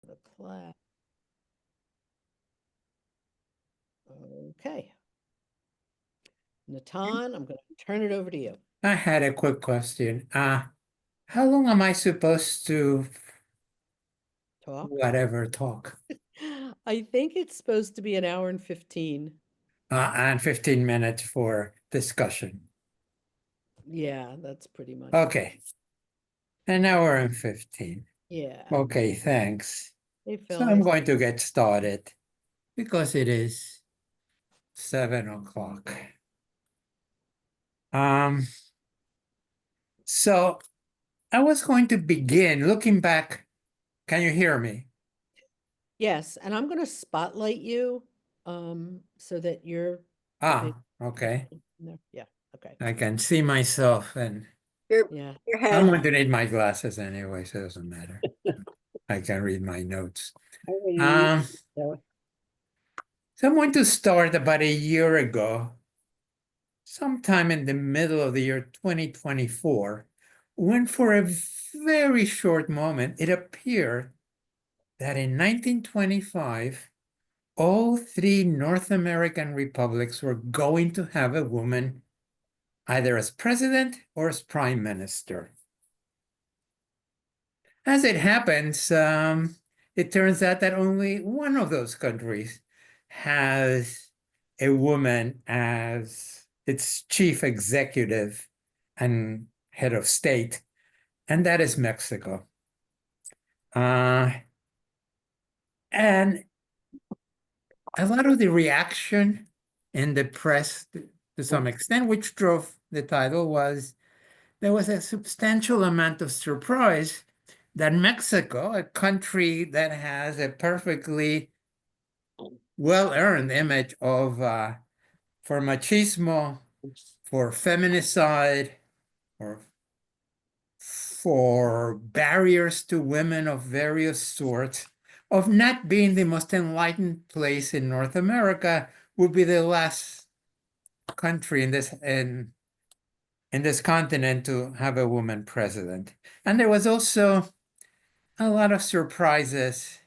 The class. Okay. Natan, I'm going to turn it over to you. I had a quick question. How long am I supposed to Talk. talk? I think it's supposed to be an hour and 15. And 15 minutes for discussion. Yeah, that's pretty much. Okay. An hour and 15. Yeah. Okay, thanks. Hey, So I'm Phyllis. going to get started because it is 7 o'clock. So I was going to begin looking back. Can you hear me? Yes, and I'm going to spotlight you so that you're Okay. Yeah, okay. I can see myself, and Yeah. I'm going to need my glasses anyway, so it doesn't matter. I can read my notes. So I'm going to start about a year ago, sometime in the middle of the year 2024, when for a very short moment it appeared that in 1925, all three North American republics were going to have a woman either as president or as prime minister. As it happens, it turns out that only one of those countries has a woman as its chief executive and head of state, and that is Mexico. And a lot of the reaction in the press, to some extent, which drove the title, was there was a substantial amount of surprise that Mexico, a country that has a perfectly well-earned image of for machismo, for feminicide, or for barriers to women of various sorts, of not being the most enlightened place in North America, would be the last country in this continent to have a woman president. And there was also a lot of surprises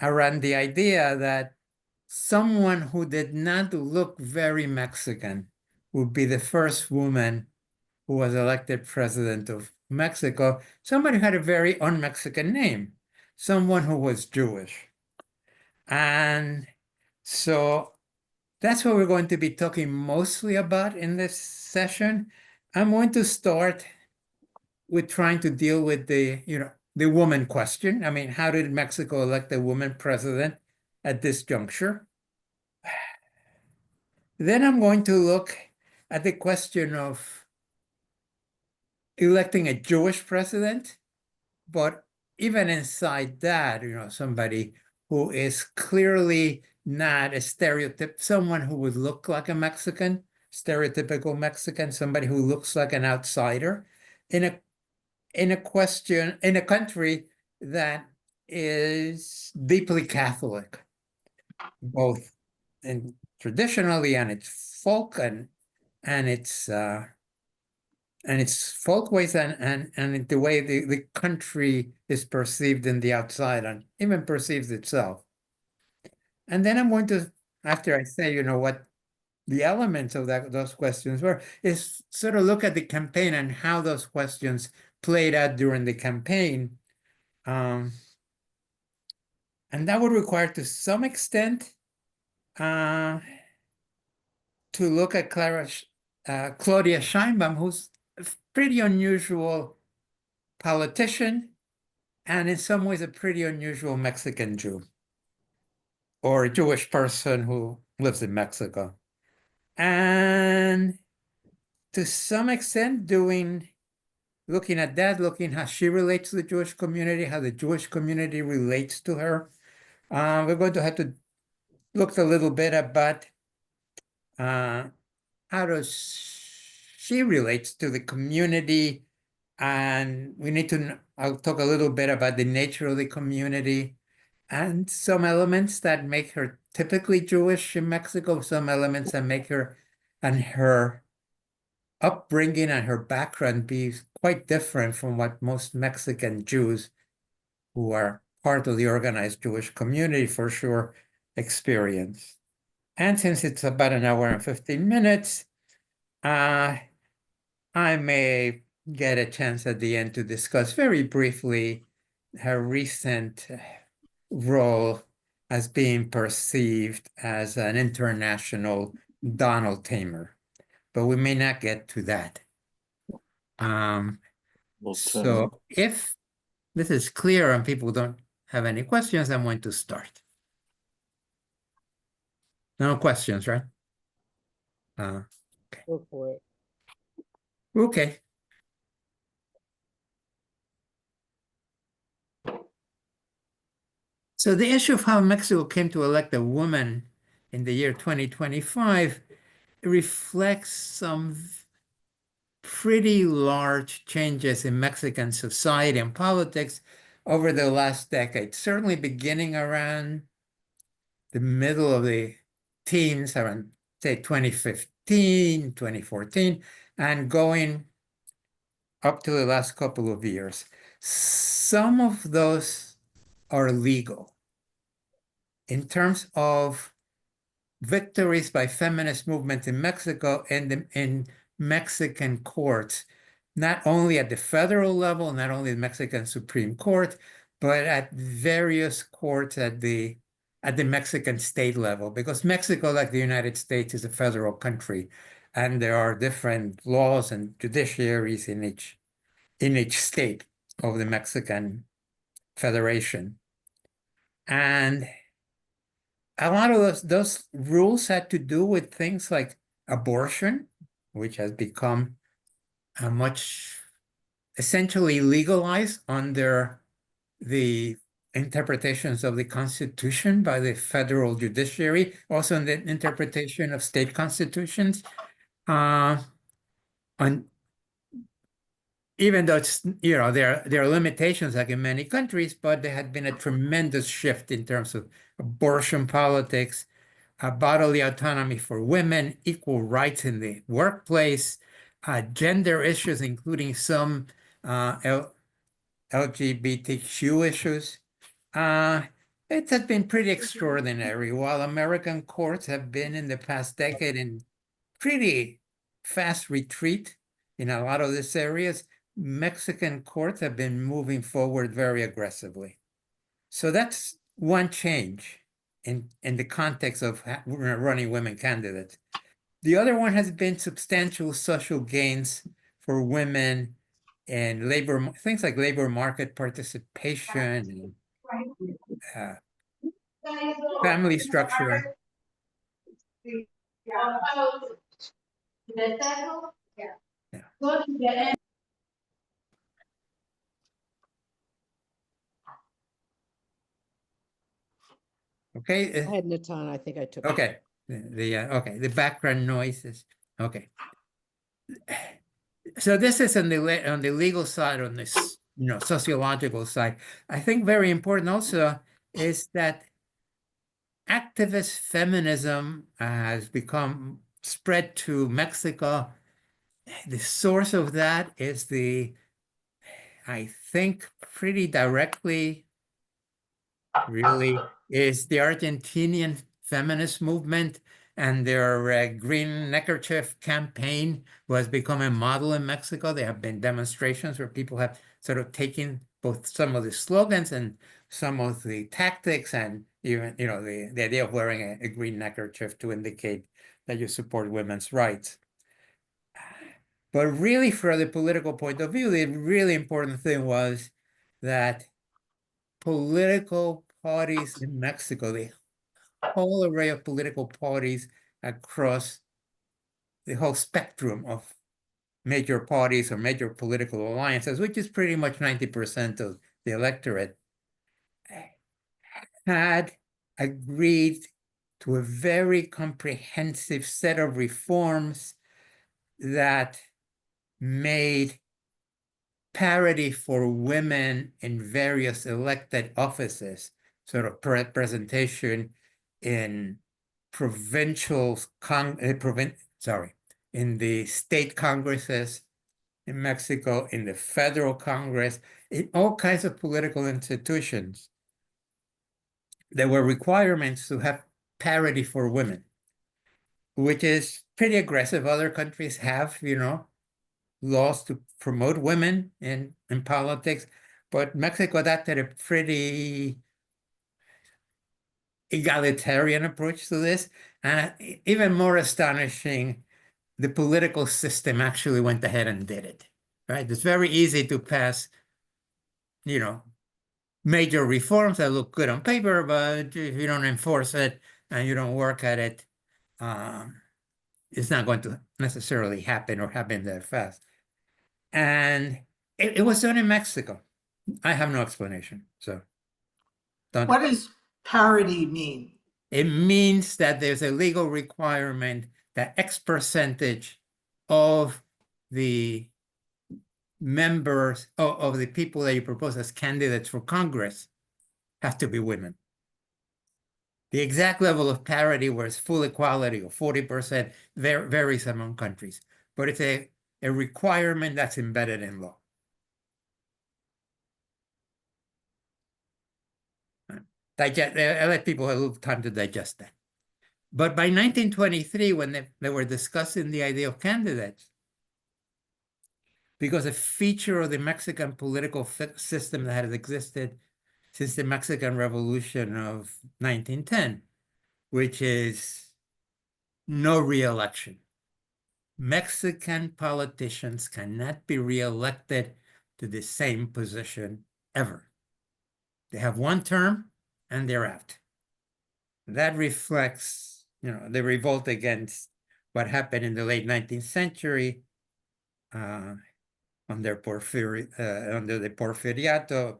around the idea that someone who did not look very Mexican would be the first woman who was elected president of Mexico, somebody who had a very un-Mexican name, someone who was Jewish. And so that's what we're going to be talking mostly about in this session. I'm going to start with trying to deal with the woman question. I mean, how did Mexico elect a woman president at this juncture? Then I'm going to look at the question of electing a Jewish president, but even inside that, somebody who is clearly not a stereotype, someone who would look like a Mexican, stereotypical Mexican, somebody who looks like an outsider in a country that is deeply Catholic, both in traditionally and its folk and its folkways and the way the country is perceived in the outside and even perceives itself. And then I'm going to, after I say, what the elements of those questions were, is sort of look at the campaign and how those questions played out during the campaign. And that would require, to some extent, to look at Claudia Sheinbaum, who's a pretty unusual politician and in some ways a pretty unusual Mexican Jew or a Jewish person who lives in Mexico. And to some extent, looking at that, looking how she relates to the Jewish community, how the Jewish community relates to her. We're going to have to look a little bit about how does she relates to the community, and I'll talk a little bit about the nature of the community and some elements that make her typically Jewish in Mexico, some elements that make her and her upbringing and her background be quite different from what most Mexican Jews who are part of the organized Jewish community for sure experience. And since it's about an hour and 15 minutes, I may get a chance at the end to discuss very briefly her recent role as being perceived as an international Donald Tamer, but we may not get to that. So if this is clear and people don't have any questions, I'm going to start. No questions, right? Go for it. Okay. So the issue of how Mexico came to elect a woman in the year 2025 reflects some pretty large changes in Mexican society and politics over the last decade, certainly beginning around the middle of the teens, around, say, 2015, 2014, and going up to the last couple of years. Some of those are legal. In terms of victories by feminist movement in Mexico and in Mexican courts, not only at the federal level, not only the Mexican Supreme Court, but at various courts at the Mexican state level, because Mexico, like the United States, is a federal country, and there are different laws and judiciaries in each state of the Mexican Federation. And a lot of those rules had to do with things like abortion, which has become much essentially legalized under the interpretations of the Constitution by the federal judiciary, also in the interpretation of state constitutions. Even though it's, there are limitations like in many countries, but there had been a tremendous shift in terms of abortion politics, bodily autonomy for women, equal rights in the workplace, gender issues, including some LGBTQ issues. It has been pretty extraordinary. While American courts have been in the past decade in pretty fast retreat in a lot of these areas, Mexican courts have been moving forward very aggressively. So that's one change in the context of running women candidates. The other one has been substantial social gains for women and labor, things like labor market participation, and family structure. Yeah. Okay. I had Natan, I think I took it. Okay. The background noises. Okay. So this is on the legal side, on this sociological side. I think very important also is that activist feminism has become spread to Mexico. The source of that is I think pretty directly, really, is the Argentinian feminist movement and their green neckerchief campaign was becoming a model in Mexico. There have been demonstrations where people have sort of taken both some of the slogans and some of the tactics, and even the idea of wearing a green neckerchief to indicate that you support women's rights. But really, from the political point of view, the really important thing was that political parties in Mexico, the whole array of political parties across the whole spectrum of major parties or major political alliances, which is pretty much 90% of the electorate, had agreed to a very comprehensive set of reforms that made parity for women in various elected offices, sort of representation in in the state congresses in Mexico, in the federal Congress, in all kinds of political institutions, there were requirements to have parity for women, which is pretty aggressive. Other countries have, laws to promote women in politics, but Mexico adopted a pretty egalitarian approach to this. And even more astonishing, the political system actually went ahead and did it, right? It's very easy to pass, major reforms that look good on paper, but if you don't enforce it and you don't work at it, it's not going to necessarily happen or happen that fast. And it was done in Mexico. I have no explanation. So What does parity mean? it means that there's a legal requirement that X percentage of the members of the people that you propose as candidates for Congress have to be women. The exact level of parity, where it's full equality or 40%, varies among countries, but it's a requirement that's embedded in law. I let people have a little time to digest that. But by 1923, when they were discussing the idea of candidates, because a feature of the Mexican political system that has existed since the Mexican Revolution of 1910, which is no re-election. Mexican politicians cannot be re-elected to the same position ever. They have one term and they're out. That reflects, the revolt against what happened in the late 19th century under the Porfiriato.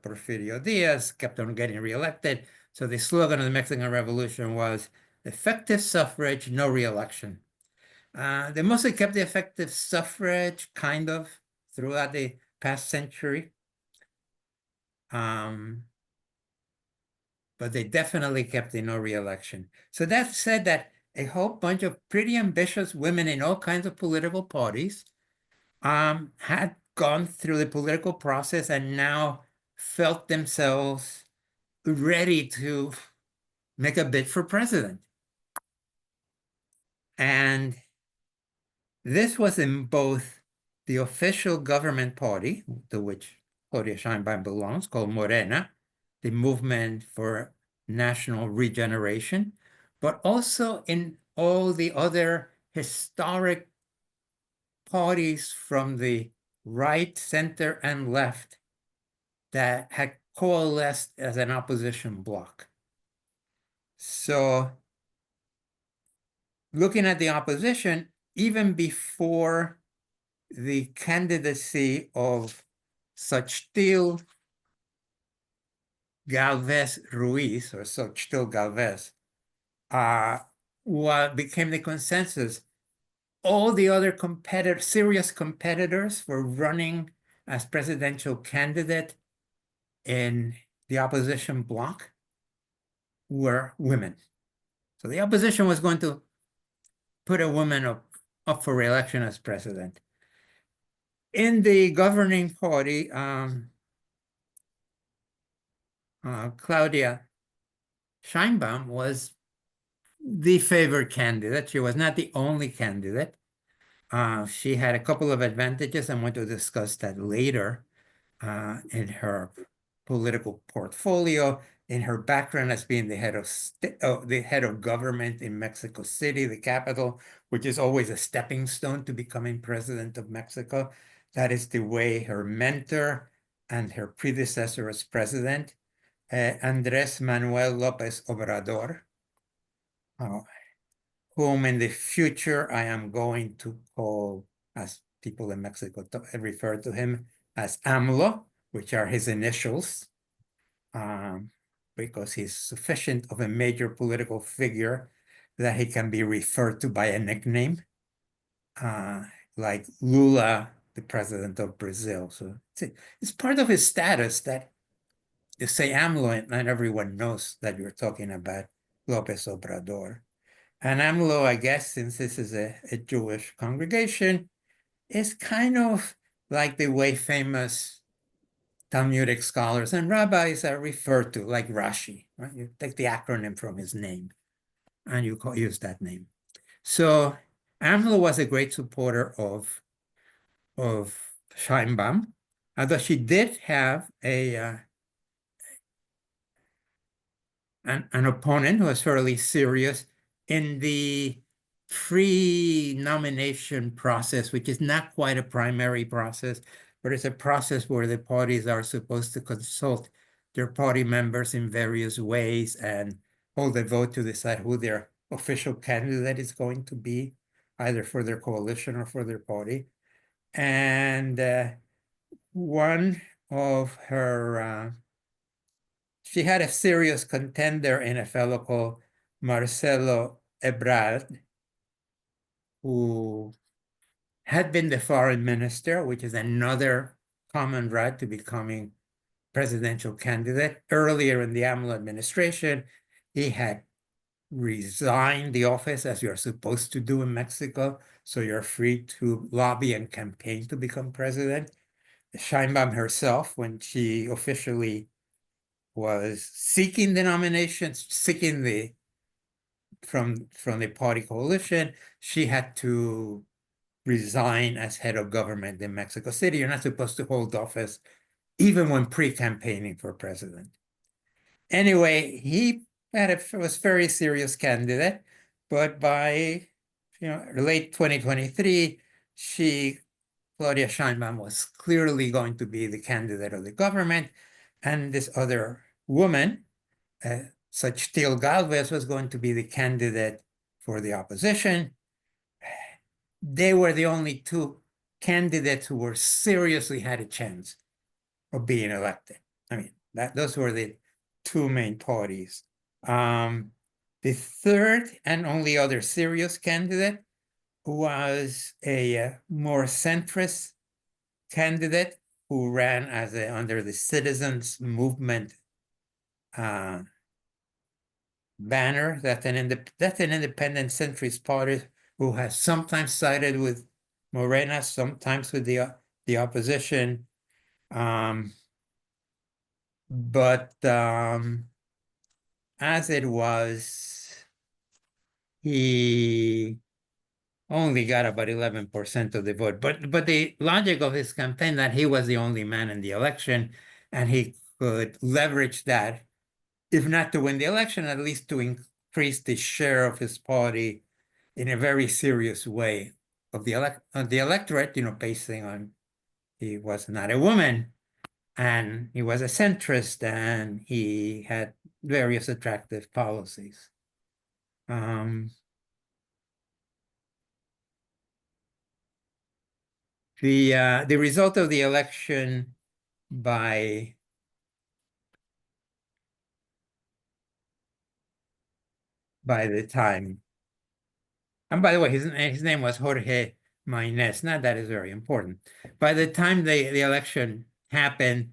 Porfirio Diaz kept on getting reelected. So the slogan of the Mexican Revolution was effective suffrage, no reelection. They mostly kept the effective suffrage kind of throughout the past century. But they definitely kept the no reelection. So that said that a whole bunch of pretty ambitious women in all kinds of political parties had gone through the political process and now felt themselves ready to make a bid for president. And this was in both the official government party, to which Claudia Sheinbaum belongs, called Morena, the Movement for National Regeneration, but also in all the other historic parties from the right, center, and left that had coalesced as an opposition bloc. So looking at the opposition, even before the candidacy of Xochitl Galvez Ruiz, or Xochitl Galvez, what became the consensus, all the other serious competitors were running as presidential candidate in the opposition bloc were women. So the opposition was going to put a woman up for re-election as president. In the governing party, Claudia Sheinbaum was the favored candidate. She was not the only candidate. She had a couple of advantages. I'm going to discuss that later in her political portfolio, in her background as being the head of government in Mexico City, the capital, which is always a stepping stone to becoming president of Mexico. That is the way her mentor and her predecessor as president, Andrés Manuel López Obrador, whom in the future I am going to call, as people in Mexico refer to him, as AMLO, which are his initials, because he's sufficient of a major political figure that he can be referred to by a nickname, like Lula, the president of Brazil. So it's part of his status that you say AMLO and everyone knows that you're talking about López Obrador. And AMLO, I guess, since this is a Jewish congregation, is kind of like the way famous Talmudic scholars and rabbis are referred to, like Rashi, right? You take the acronym from his name and you use that name. So AMLO was a great supporter of Sheinbaum, although she did have an opponent who was fairly serious in the pre-nomination process, which is not quite a primary process, but it's a process where the parties are supposed to consult their party members in various ways and hold a vote to decide who their official candidate is going to be, either for their coalition or for their party. And one of her she had a serious contender in a fellow called Marcelo Ebrard, who had been the foreign minister, which is another common route to becoming presidential candidate. Earlier in the AMLO administration, he had resigned the office, as you're supposed to do in Mexico, so you're free to lobby and campaign to become president. Sheinbaum herself, when she officially was seeking the nominations, seeking from the party coalition, she had to resign as head of government in Mexico City. You're not supposed to hold office even when pre-campaigning for president. Anyway, he was a very serious candidate, but by late 2023, Claudia Sheinbaum was clearly going to be the candidate of the government, and this other woman, Xochitl Galvez, was going to be the candidate for the opposition. They were the only two candidates who were seriously had a chance of being elected. I mean, those were the two main parties. The third and only other serious candidate was a more centrist candidate who ran as under the Citizens Movement banner. That's an independent centrist party who has sometimes sided with Morena, sometimes with the opposition. But as it was, he only got about 11% of the vote. But the logic of his campaign that he was the only man in the election, and he could leverage that, if not to win the election, at least to increase the share of his party in a very serious way of the electorate, basing on he was not a woman, and he was a centrist, and he had various attractive policies. The result of the election by the time, and by the way, his name was Jorge Maynes. Not that is very important. By the time the election happened,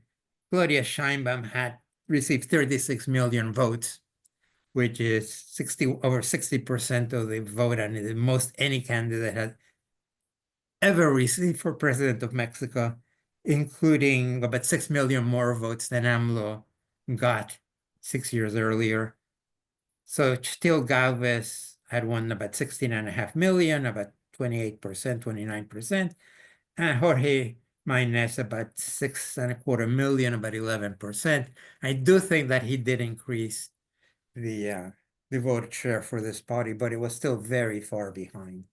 Claudia Sheinbaum had received 36 million votes, which is over 60% of the vote, and the most any candidate had ever received for president of Mexico, including about 6 million more votes than AMLO got 6 years earlier. So Xochitl Galvez had won about 16.5 million, about 28%, 29%, and Jorge Maynes about 6.25 million, about 11%. I do think that he did increase the vote share for this party, but it was still very far behind.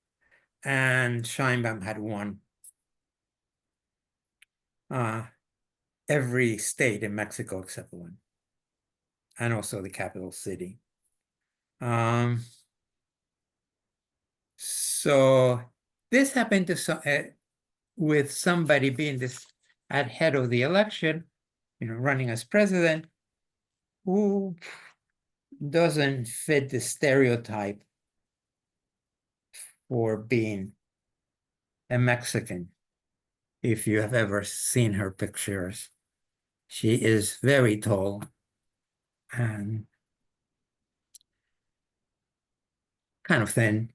And Sheinbaum had won every state in Mexico except one, and also the capital city. So this happened to with somebody being at head of the election, running as president, who doesn't fit the stereotype for being a Mexican. If you have ever seen her pictures, she is very tall and kind of thin.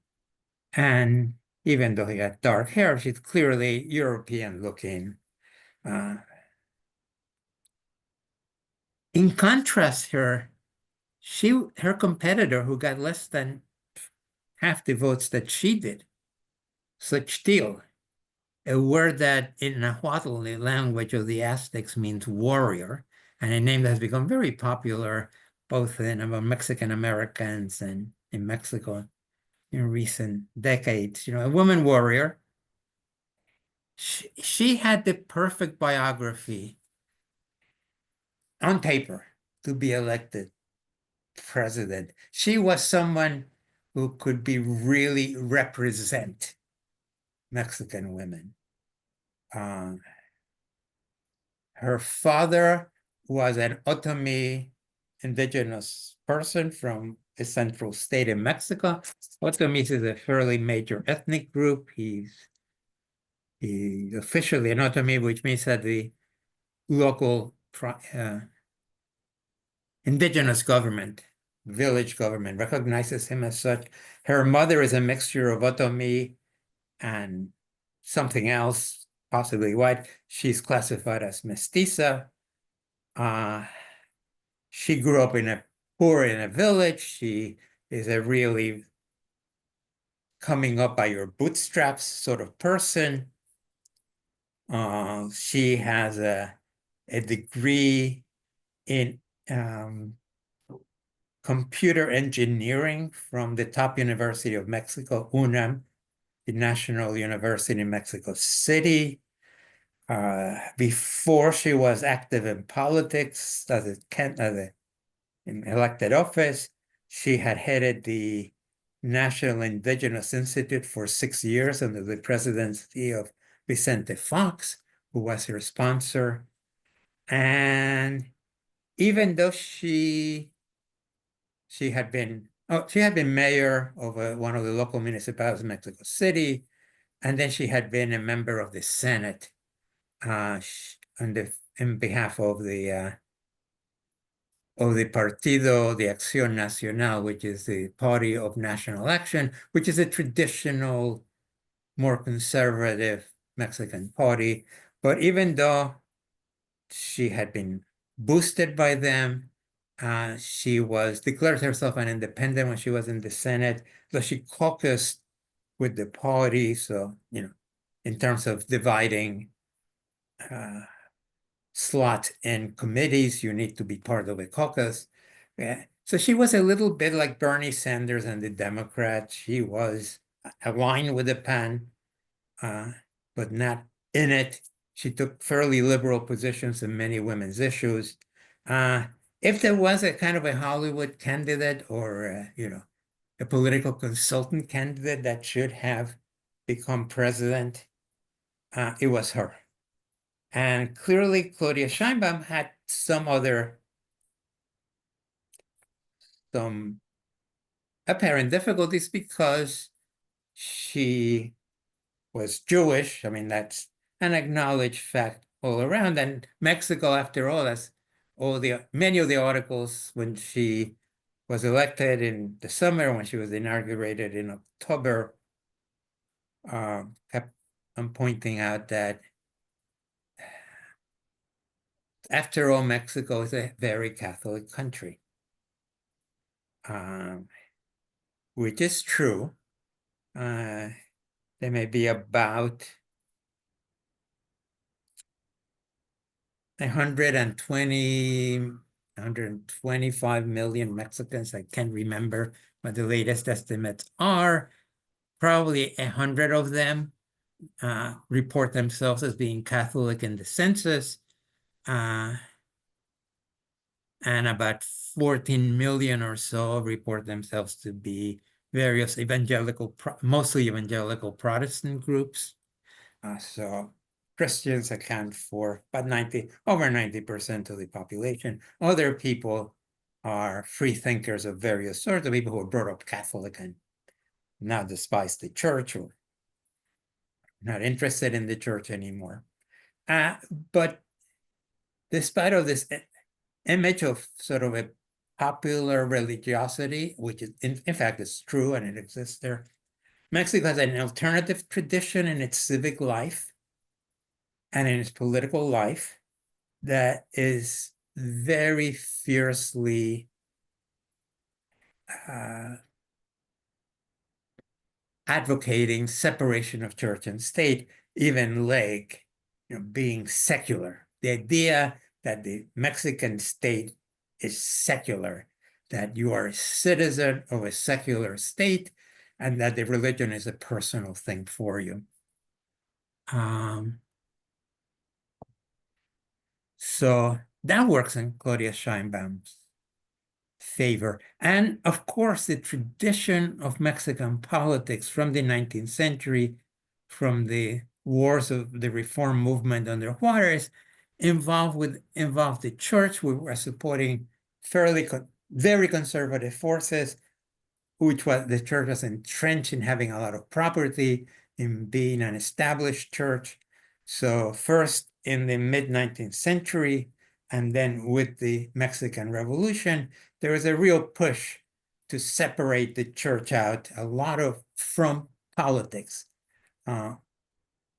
And even though he had dark hair, she's clearly European looking. In contrast, her competitor, who got less than half the votes that she did, Xochitl, a word that in Nahuatl, the language of the Aztecs, means warrior, and a name that has become very popular both among Mexican Americans and in Mexico in recent decades. A woman warrior. She had the perfect biography on paper to be elected president. She was someone who could really represent Mexican women. Her father was an Otomi indigenous person from a central state in Mexico. Otomis is a fairly major ethnic group. He's officially an Otomi, which means that the local indigenous government, village government, recognizes him as such. Her mother is a mixture of Otomi and something else, possibly white. She's classified as mestiza. She grew up in a village. She is a really coming up by your bootstraps sort of person. She has a degree in computer engineering from the top university of Mexico, UNAM, the National University in Mexico City. Before she was active in politics in elected office, she had headed the National Indigenous Institute for 6 years under the presidency of Vicente Fox, who was her sponsor. And even though she had been mayor of one of the local municipalities in Mexico City, and then she had been a member of the Senate in behalf of the Partido de Acción Nacional, which is the Party of National Action, which is a traditional, more conservative Mexican party. But even though she had been boosted by them, she declared herself an independent when she was in the Senate, though she caucused with the party. So, in terms of dividing slot in committees, you need to be part of a caucus. So she was a little bit like Bernie Sanders and the Democrats. She was aligned with the PAN, but not in it. She took fairly liberal positions in many women's issues. If there was a kind of a Hollywood candidate or, a political consultant candidate that should have become president, it was her. And clearly, Claudia Sheinbaum had some apparent difficulties because she was Jewish. I mean, that's an acknowledged fact all around. And Mexico, after all, as many of the articles when she was elected in the summer, when she was inaugurated in October, kept on pointing out that after all, Mexico is a very Catholic country, which is true. There may be about 125 million Mexicans. I can't remember what the latest estimates are. Probably 100 of them report themselves as being Catholic in the census. And about 14 million or so report themselves to be various mostly evangelical Protestant groups. So Christians account for about over 90% of the population. Other people are free thinkers of various sorts, of people who were brought up Catholic and now despise the church or not interested in the church anymore. But despite of this image of sort of a popular religiosity, which is in fact is true and it exists there, Mexico has an alternative tradition in its civic life and in its political life that is very fiercely advocating separation of church and state, even like, being secular. The idea that the Mexican state is secular, that you are a citizen of a secular state, and that the religion is a personal thing for you. So that works in Claudia Sheinbaum's favor. And of course, the tradition of Mexican politics from the 19th century, from the wars of the reform movement under Juarez, involved the church. We were supporting very conservative forces, which was the church was entrenched in having a lot of property, in being an established church. So first in the mid-19th century, and then with the Mexican Revolution, there was a real push to separate the church out from politics,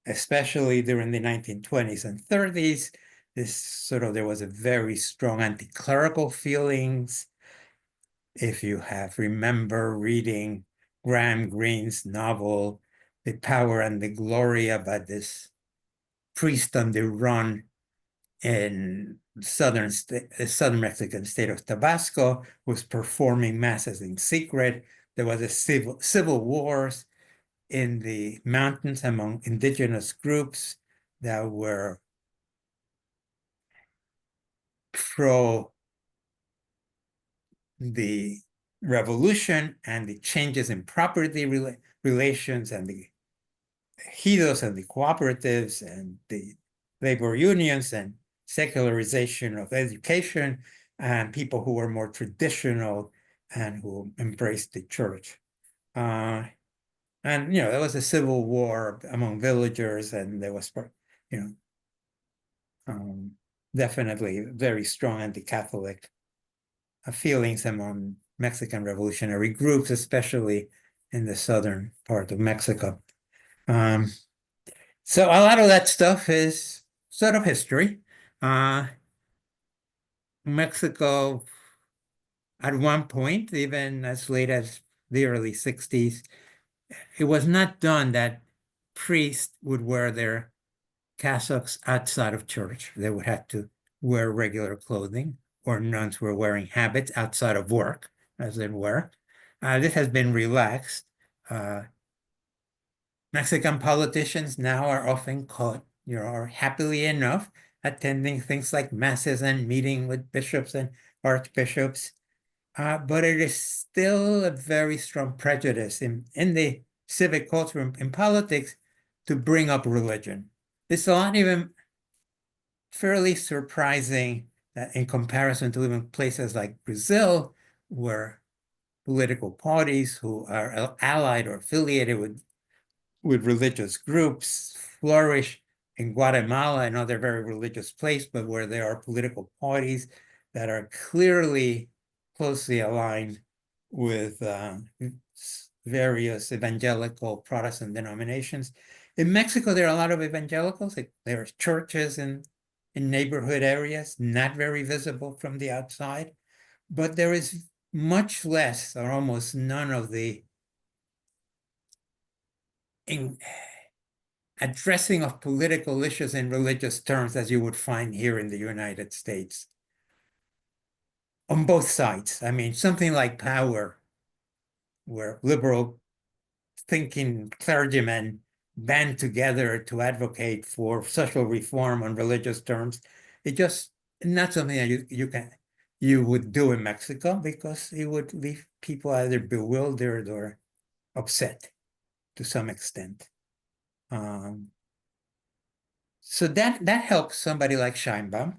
especially during the 1920s and 30s. There was a very strong anti-clerical feelings. If you remember reading Graham Greene's novel, The Power and the Glory, about this priest on the run in southern Mexican state of Tabasco, who's performing masses in secret. There was a civil wars in the mountains among indigenous groups that were pro the revolution and the changes in property relations and the ejidos and the cooperatives and the labor unions and secularization of education, and people who were more traditional and who embraced the church. And, there was a civil war among villagers, and there was, definitely very strong anti-Catholic feelings among Mexican revolutionary groups, especially in the southern part of Mexico. So a lot of that stuff is sort of history. Mexico, at one point, even as late as the early 60s, it was not done that priests would wear their cassocks outside of church. They would have to wear regular clothing, or nuns were wearing habits outside of work, as it were. This has been relaxed. Mexican politicians now are often caught, are happily enough attending things like masses and meeting with bishops and archbishops. But it is still a very strong prejudice in the civic culture, in politics, to bring up religion. It's not even fairly surprising that in comparison to even places like Brazil, where political parties who are allied or affiliated with religious groups flourish, in Guatemala, another very religious place, but where there are political parties that are clearly closely aligned with various evangelical Protestant denominations. In Mexico, there are a lot of evangelicals. There are churches in neighborhood areas, not very visible from the outside, but there is much less or almost none of the addressing of political issues in religious terms as you would find here in the United States. On both sides. I mean, something like Power, where liberal thinking clergymen band together to advocate for social reform on religious terms. It just not something that you would do in Mexico, because it would leave people either bewildered or upset to some extent. So that helps somebody like Sheinbaum,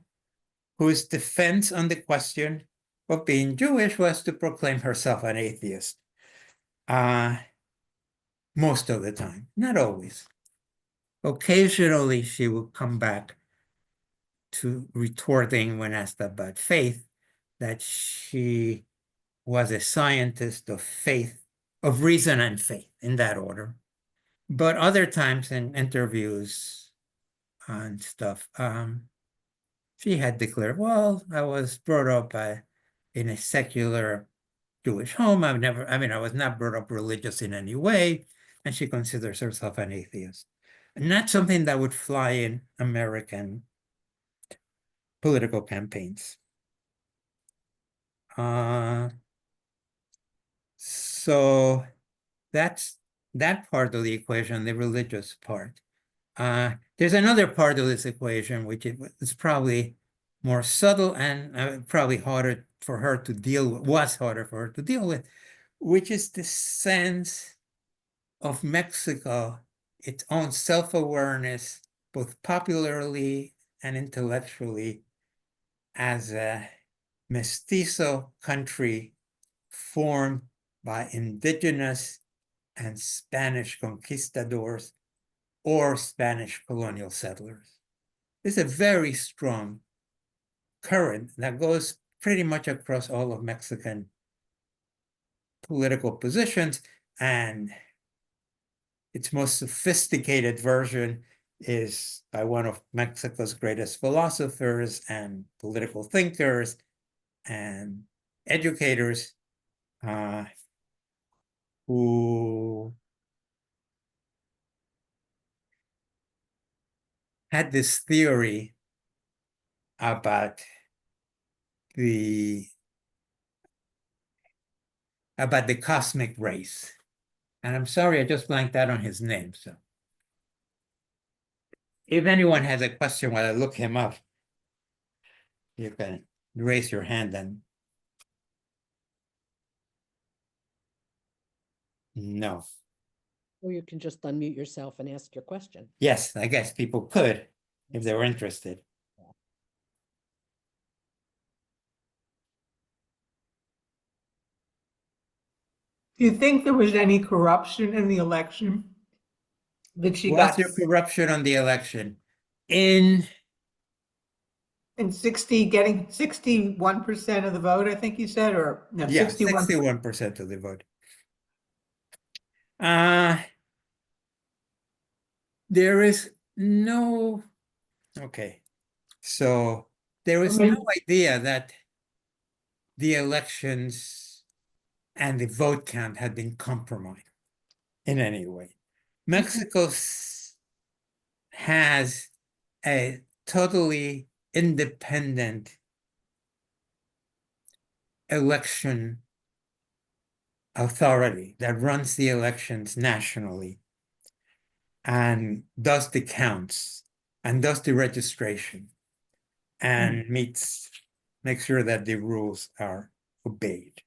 whose defense on the question of being Jewish was to proclaim herself an atheist. Most of the time, not always. Occasionally, she would come back to retorting when asked about faith, that she was a scientist of faith, of reason and faith, in that order. But other times in interviews and stuff, she had declared, well, I was brought up in a secular Jewish home. I was not brought up religious in any way. And she considers herself an atheist. And not something that would fly in American political campaigns. So that's that part of the equation, the religious part. There's another part of this equation, which is probably more subtle and probably harder for her to deal with, was harder for her to deal with, which is the sense of Mexico, its own self-awareness, both popularly and intellectually, as a mestizo country formed by indigenous and Spanish conquistadors or Spanish colonial settlers. It's a very strong current that goes pretty much across all of Mexican political positions, and its most sophisticated version is by one of Mexico's greatest philosophers and political thinkers and educators, who had this theory about the cosmic race. And I'm sorry, I just blanked out on his name. So if anyone has a question while I look him up, you can raise your hand and no. Or you can just unmute yourself and ask your question. Yes, I guess people could if they were interested. Do you think there was any corruption in the election? That she Was got there corruption on the election? In 60, getting 61% of the vote, I think you said, or no, yeah, 61. 61% of the vote. There is no, okay. So there is no idea that the elections and the vote count had been compromised in any way. Mexico has a totally independent election authority that runs the elections nationally and does the counts and does the registration and makes sure that the rules are obeyed.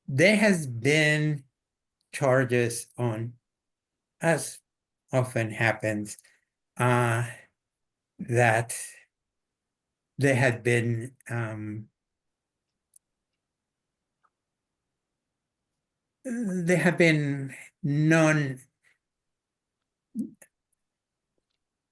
There has been charges on, as often happens, that there had been none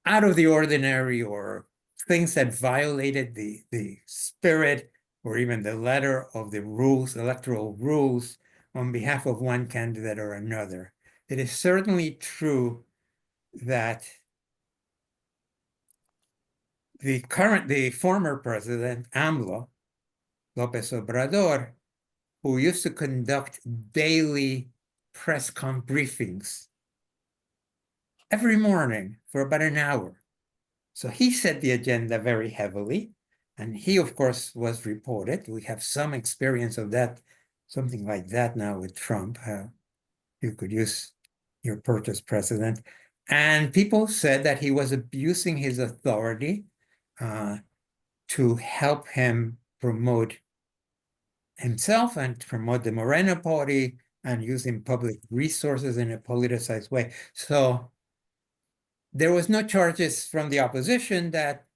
out of the ordinary or things that violated the spirit or even the letter of the rules, electoral rules, on behalf of one candidate or another. It is certainly true that the former president, AMLO, López Obrador, who used to conduct daily press briefings every morning for about an hour. So he set the agenda very heavily. And he, of course, was reported. We have some experience of that, something like that now with Trump, how you could use your purchase president. And people said that he was abusing his authority to help him promote himself and to promote the Morena party and using public resources in a politicized way. So there was no charges from the opposition that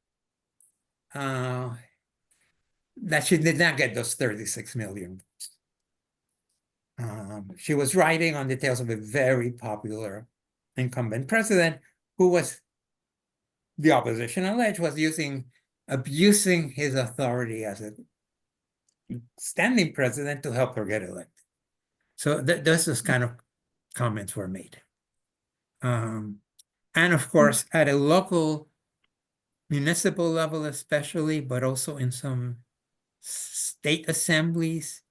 she did not get those 36 million votes. She was riding on the tails of a very popular incumbent president who was, the opposition alleged, was abusing his authority as a standing president to help her get elected. So those kind of comments were made. And of course, at a local municipal level especially, but also in some state assemblies,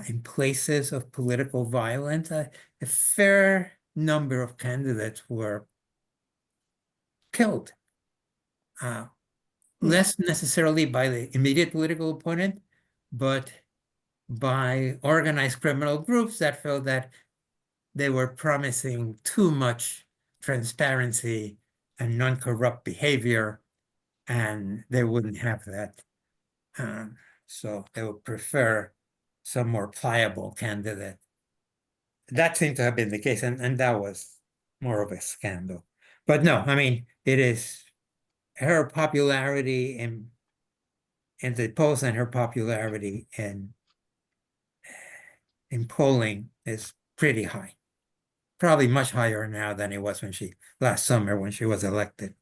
in places of political violence. A fair number of candidates were killed. Less necessarily by the immediate political opponent, but by organized criminal groups that felt that they were promising too much transparency and non-corrupt behavior, and they wouldn't have that. So they would prefer some more pliable candidate. That seemed to have been the case, and that was more of a scandal. But no, I mean, it is her popularity in the polls and her popularity in polling is pretty high. Probably much higher now than it was when last summer when she was elected.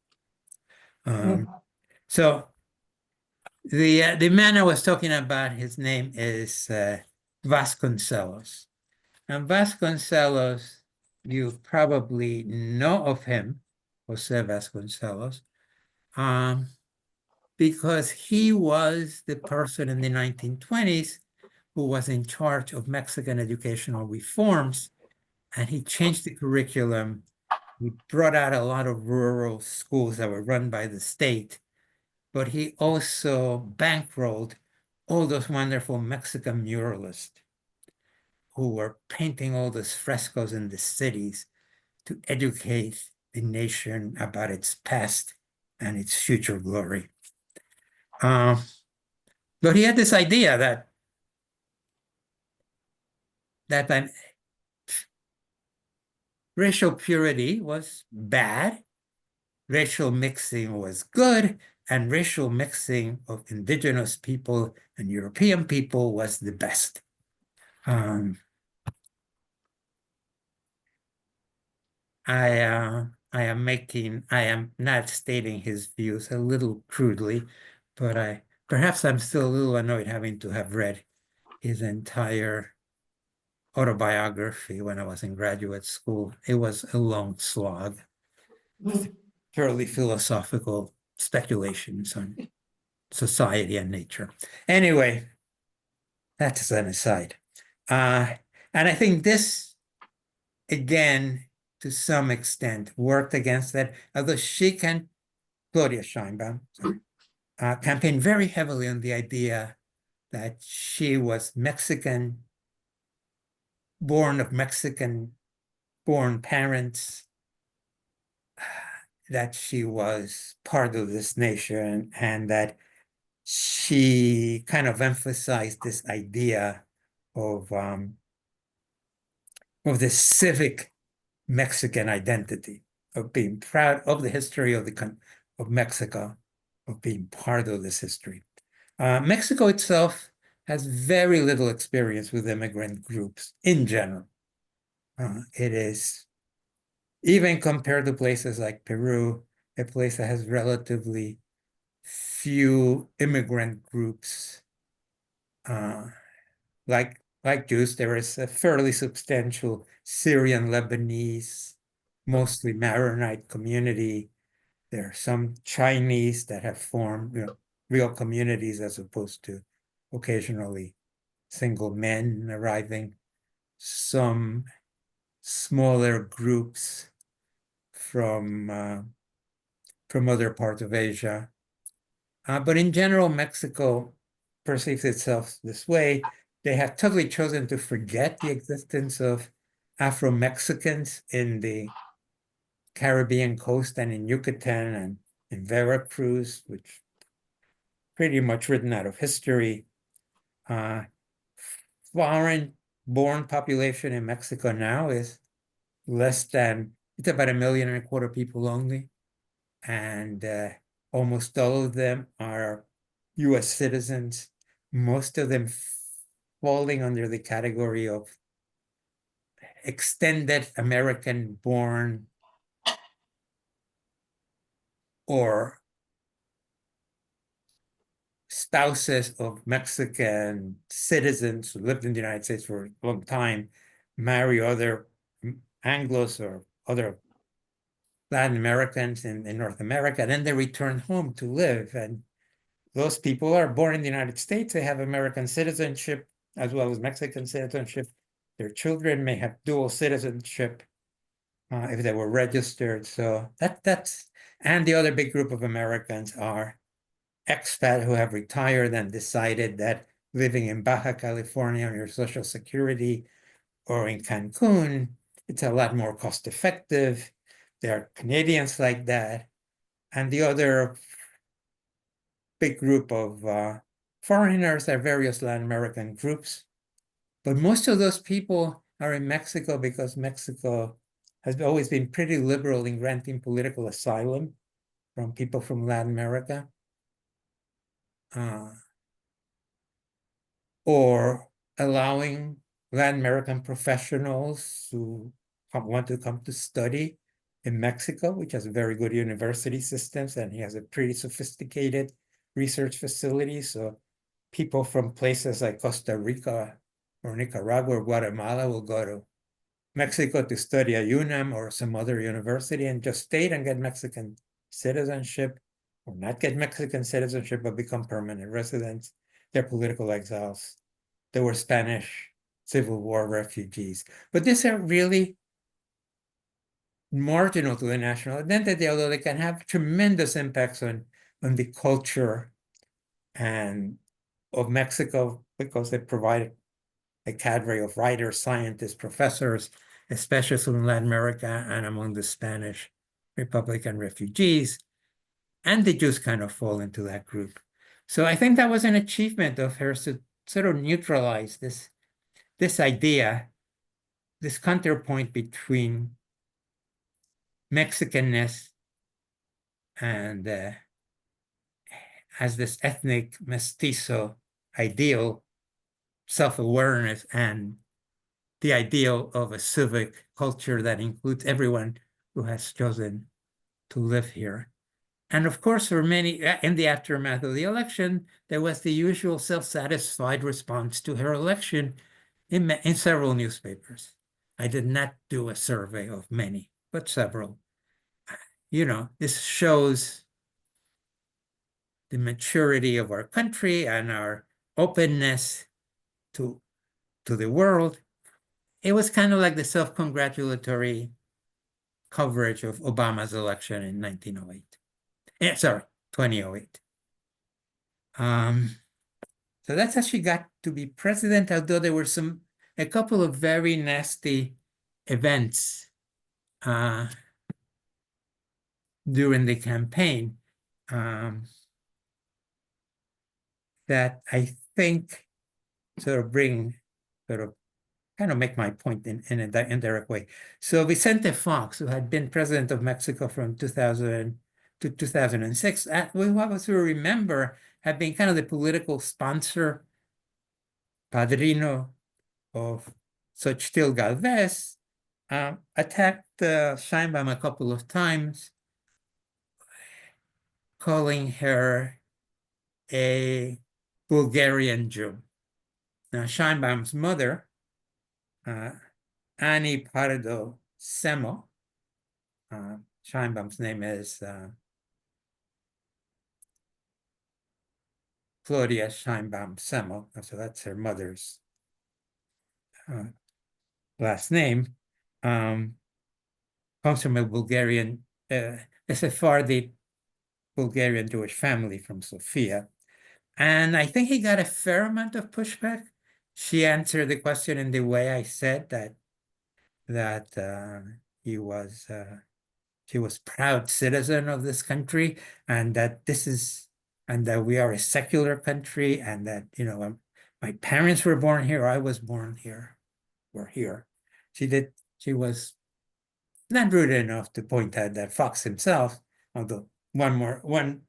So the man I was talking about, his name is Vasconcelos. And Vasconcelos, you probably know of him, Jose Vasconcelos, because he was the person in the 1920s who was in charge of Mexican educational reforms, and he changed the curriculum. He brought out a lot of rural schools that were run by the state, but he also bankrolled all those wonderful Mexican muralists who were painting all those frescoes in the cities to educate the nation about its past and its future glory. But he had this idea that racial purity was bad, racial mixing was good, and racial mixing of indigenous people and European people was the best. I am not stating his views a little crudely, but perhaps I'm still a little annoyed having to have read his entire autobiography when I was in graduate school. It was a long slog, purely philosophical speculations on society and nature. Anyway, that's an aside. And I think this, again, to some extent, worked against that, although Claudia Sheinbaum, campaigned very heavily on the idea that she was Mexican, born of Mexican-born parents, that she was part of this nation, and that she kind of emphasized this idea of this civic Mexican identity, of being proud of the history of Mexico, of being part of this history. Mexico itself has very little experience with immigrant groups in general. It is, even compared to places like Peru, a place that has relatively few immigrant groups, like Jews. There is a fairly substantial Syrian, Lebanese, mostly Maronite community. There are some Chinese that have formed, real communities as opposed to occasionally single men arriving. Some smaller groups from other parts of Asia. But in general, Mexico perceives itself this way. They have totally chosen to forget the existence of Afro-Mexicans in the Caribbean coast and in Yucatan and in Veracruz, which pretty much written out of history. Foreign-born population in Mexico now is it's about 1.25 million people only. And almost all of them are US citizens, most of them falling under the category of extended American-born or spouses of Mexican citizens who lived in the United States for a long time, marry other Anglos or other Latin Americans in North America. Then they return home to live. And those people are born in the United States. They have American citizenship as well as Mexican citizenship. Their children may have dual citizenship if they were registered. So that's, and the other big group of Americans are expats who have retired and decided that living in Baja California on your Social Security or in Cancun, it's a lot more cost effective. There are Canadians like that. And the other big group of foreigners are various Latin American groups. But most of those people are in Mexico because Mexico has always been pretty liberal in granting political asylum from people from Latin America. Or allowing Latin American professionals who want to come to study in Mexico, which has very good university systems, and he has a pretty sophisticated research facility. So people from places like Costa Rica or Nicaragua or Guatemala will go to Mexico to study at UNAM or some other university and just stay and get Mexican citizenship, or not get Mexican citizenship, but become permanent residents. They're political exiles. They were Spanish Civil War refugees. But these are really marginal to the national identity, although they can have tremendous impacts on the culture and of Mexico, because they provide a cadre of writers, scientists, professors, especially from Latin America and among the Spanish Republican refugees. And the Jews kind of fall into that group. So I think that was an achievement of hers to sort of neutralize this idea, this counterpoint between Mexicanness and as this ethnic mestizo ideal, self-awareness, and the ideal of a civic culture that includes everyone who has chosen to live here. And of course, for many, in the aftermath of the election, there was the usual self-satisfied response to her election in several newspapers. I did not do a survey of many, but several. You know, this shows the maturity of our country and our openness to the world. It was kind of like the self-congratulatory coverage of Obama's election in 1908. Sorry, 2008. So that's how she got to be president, although there were a couple of very nasty events during the campaign that I think sort of kind of make my point in an indirect way. So Vicente Fox, who had been president of Mexico from 2000 to 2006, what we remember had been kind of the political sponsor, padrino of Xochitl Galvez, attacked Sheinbaum a couple of times, calling her a Bulgarian Jew. Now, Sheinbaum's mother, Annie Pardo Semo, Sheinbaum's name is Claudia Sheinbaum Semo, so that's her mother's last name, comes from a Bulgarian, a Sephardic Bulgarian Jewish family from Sofia. And I think he got a fair amount of pushback. She answered the question in the way I said, that she was proud citizen of this country, and that that we are a secular country, and that, you know, my parents were born here, I was born here, we're here. She was not rude enough to point out that Fox himself, although one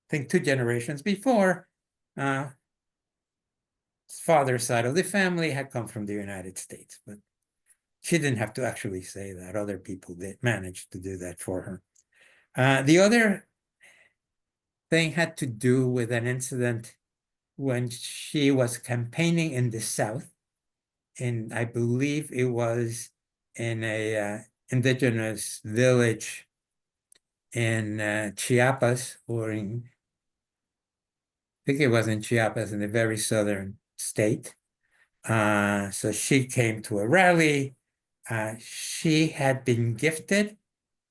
thing 2 generations before, his father's side of the family had come from the United States, but she didn't have to actually say that. Other people did manage to do that for her. The other thing had to do with an incident when she was campaigning in the South, I believe it was in a indigenous village in Chiapas, or in, I think it was in Chiapas, in a very southern state. So she came to a rally. She had been gifted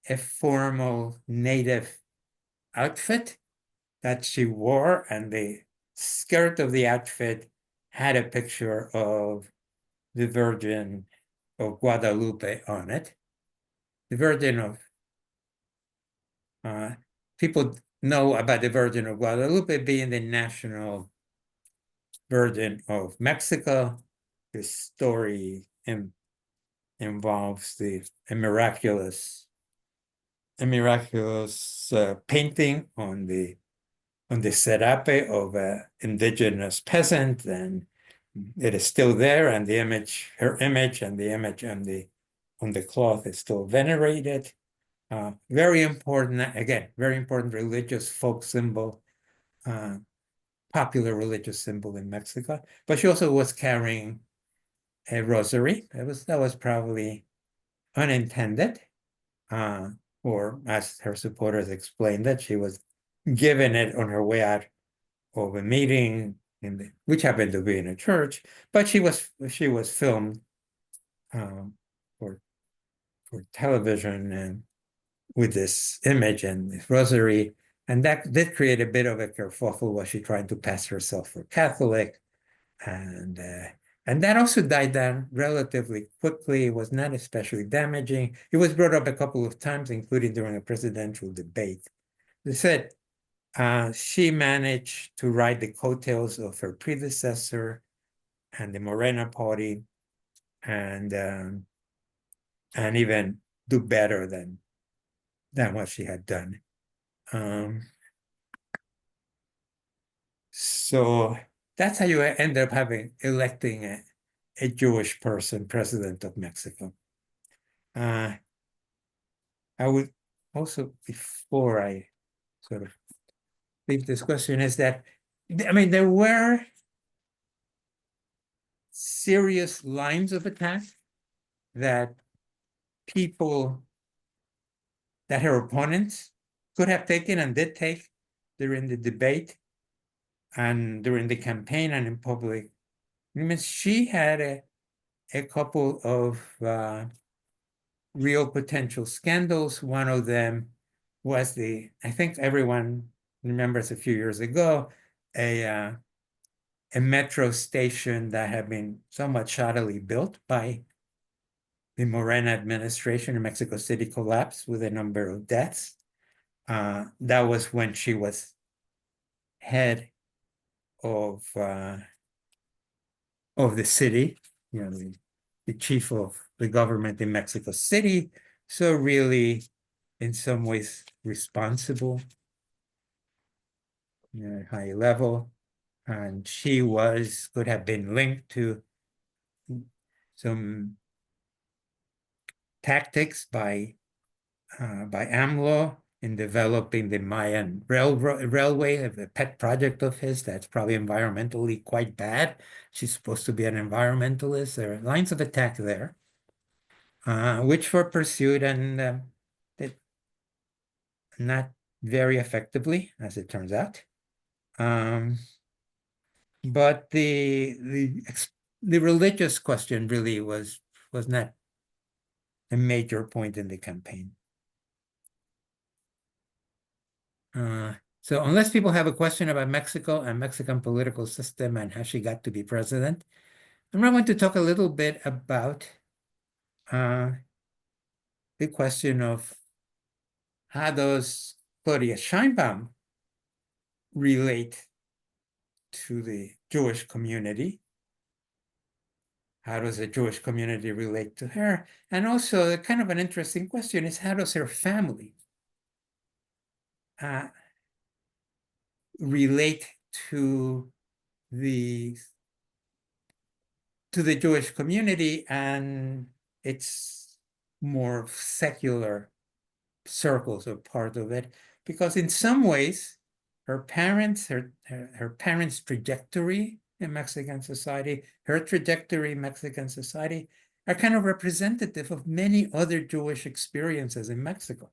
a formal native outfit that she wore, and the skirt of the outfit had a picture of the Virgin of Guadalupe on it. The Virgin of people know about the Virgin of Guadalupe being the national Virgin of Mexico. The story involves a miraculous painting on the serape of an indigenous peasant, and it is still there, and the image, her image, and the image on the cloth is still venerated. Very important, again, very important religious folk symbol, popular religious symbol in Mexico. But she also was carrying a rosary. That was probably unintended, or as her supporters explained it, she was given it on her way out of a meeting which happened to be in a church, but she was filmed for television and with this image and this rosary, and that did create a bit of a kerfuffle. Was she trying to pass herself for Catholic? And that also died down relatively quickly. It was not especially damaging. It was brought up a couple of times, including during a presidential debate. They said she managed to ride the coattails of her predecessor and the Morena party, and even do better than what she had done. So that's how you end up electing a Jewish person president of Mexico. I would also, before I sort of leave this question, is that, I mean, there were serious lines of attack that people, that her opponents could have taken and did take during the debate and during the campaign and in public. I mean, she had a couple of real potential scandals. One of them was I think everyone remembers a few years ago, a metro station that had been somewhat shoddily built by the Morena administration in Mexico City collapsed with a number of deaths. That was when she was head of the city, you know, the chief of the government in Mexico City. So really, in some ways, responsible, you know, high level. And she could have been linked to some tactics by AMLO in developing the Mayan railway, a pet project of his that's probably environmentally quite bad. She's supposed to be an environmentalist. There are lines of attack there, which were pursued and not very effectively, as it turns out. But the religious question really was not a major point in the campaign. So unless people have a question about Mexico and Mexican political system and how she got to be president, I'm going to talk a little bit about the question of how does Claudia Sheinbaum relate to the Jewish community? How does the Jewish community relate to her? And also, kind of an interesting question is, how does her family relate to the Jewish community and its more secular circles are part of it? Because in some ways, her parents' trajectory in Mexican society, her trajectory in Mexican society are kind of representative of many other Jewish experiences in Mexico.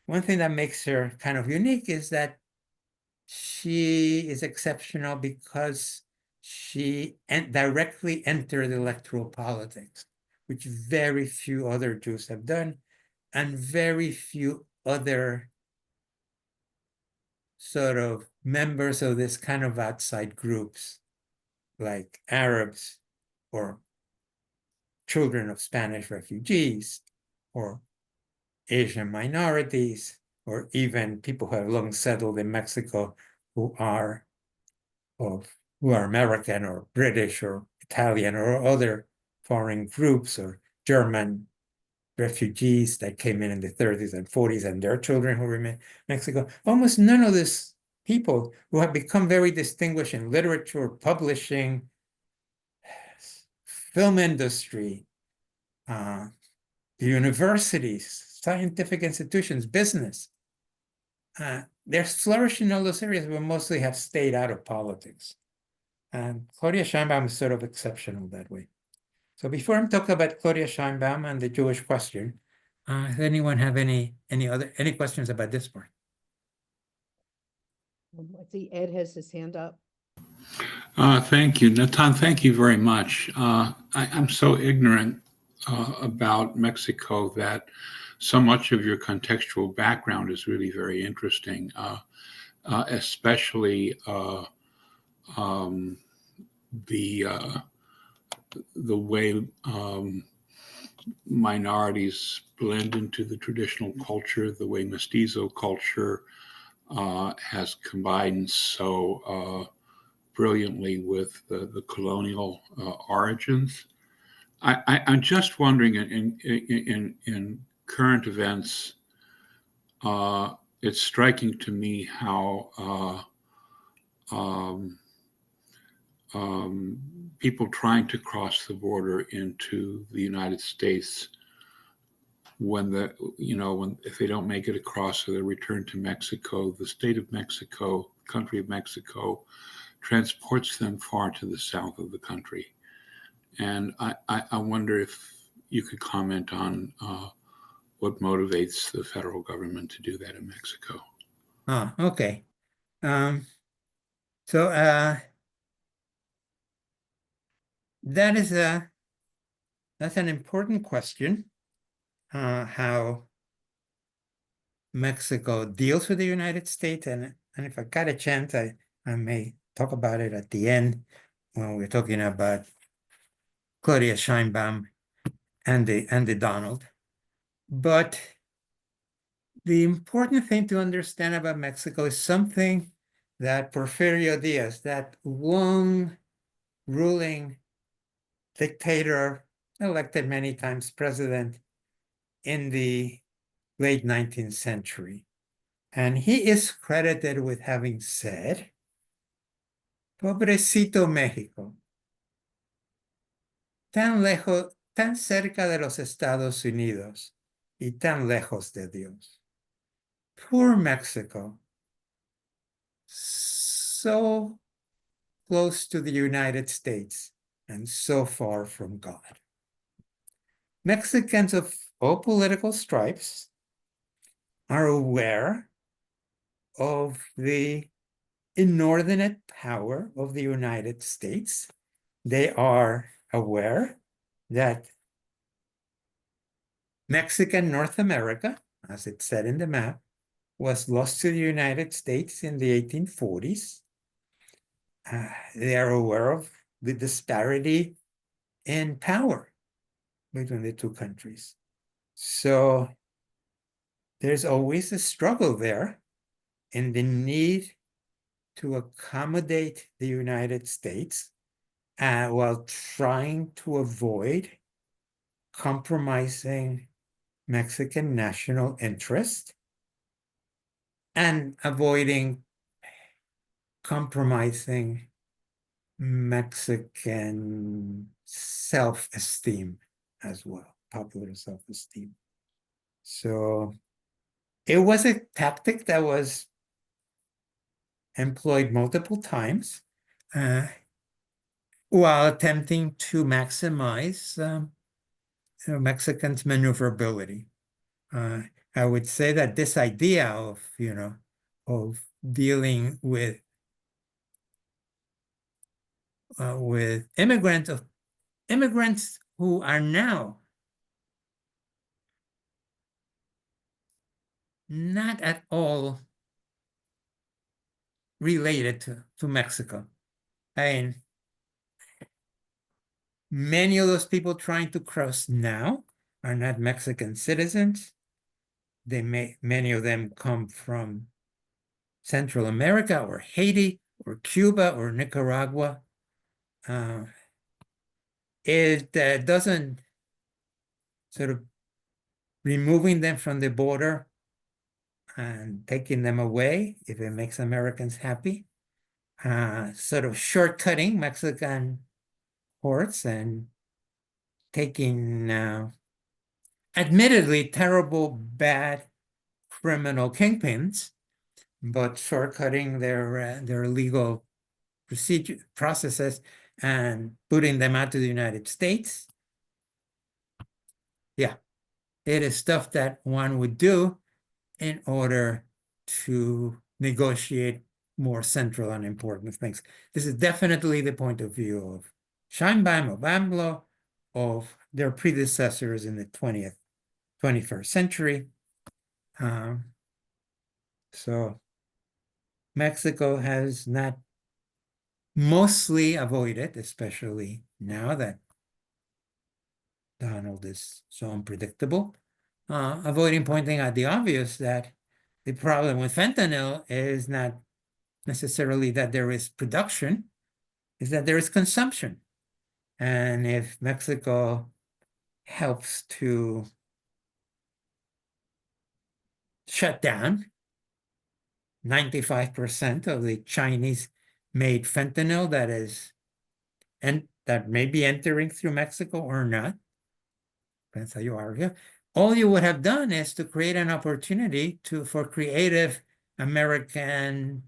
one thing that makes her kind of unique is that she is exceptional because she directly entered electoral politics, which very few other Jews have done, and very few other sort of members of this kind of outside groups, like Arabs or children of Spanish refugees or Asian minorities, or even people who have long settled in Mexico who are American or British or Italian or other foreign groups, or German refugees that came in the 30s and 40s and their children who remain in Mexico. Almost none of these people who have become very distinguished in literature, publishing, film industry, universities, scientific institutions, business. They're flourishing in all those areas, but mostly have stayed out of politics. And Claudia Sheinbaum is sort of exceptional that way. So before I'm talking about Claudia Sheinbaum and the Jewish question, does anyone have any questions about this part? I see Ed has his hand up. Thank you, Natan. Thank you very much. I'm so ignorant about Mexico that so much of your contextual background is really very interesting, especially the way minorities blend into the traditional culture, the way mestizo culture has combined so brilliantly with the colonial origins. I'm just wondering, in current events, it's striking to me how people trying to cross the border into the United States, when if they don't make it across or they return to Mexico, the state of Mexico, country of Mexico, transports them far to the south of the country. And I wonder if you could comment on what motivates the federal government to do that in Mexico. Okay. That's an important question, how Mexico deals with the United States. And if I got a chance, I may talk about it at the end when we're talking about Claudia Sheinbaum and the Donald. But the important thing to understand about Mexico is something that Porfirio Diaz, that long ruling dictator, elected many times president in the late 19th century. And he is credited with having said, "Pobrecito México, tan lejos, tan cerca de los Estados Unidos y tan lejos de Dios. Poor Mexico, so close to the United States and so far from God." Mexicans of all political stripes are aware of the inordinate power of the United States. They are aware that Mexican North America, as it said in the map, was lost to the United States in the 1840s. They are aware of the disparity in power between the two countries. So there's always a struggle there in the need to accommodate the United States while trying to avoid compromising Mexican national interest and avoiding compromising Mexican self-esteem as well, popular self-esteem. So it was a tactic that was employed multiple times while attempting to maximize Mexicans' maneuverability. I would say that this idea of, of dealing with immigrants who are now not at all related to Mexico. I mean, many of those people trying to cross now are not Mexican citizens. Many of them come from Central America or Haiti or Cuba or Nicaragua. It doesn't sort of removing them from the border and taking them away, if it makes Americans happy, sort of shortcutting Mexican ports and taking admittedly terrible, bad criminal kingpins, but shortcutting their legal processes and putting them out to the United States. Yeah, it is stuff that one would do in order to negotiate more central and important things. This is definitely the point of view of Sheinbaum, of AMLO, of their predecessors in the 21st century. So Mexico has not mostly avoided, especially now that Donald is so unpredictable, avoiding pointing out the obvious, that the problem with fentanyl is not necessarily that there is production, is that there is consumption. And if Mexico helps to shut down 95% of the Chinese-made fentanyl that may be entering through Mexico or not, depends how you argue, all you would have done is to create an opportunity for creative American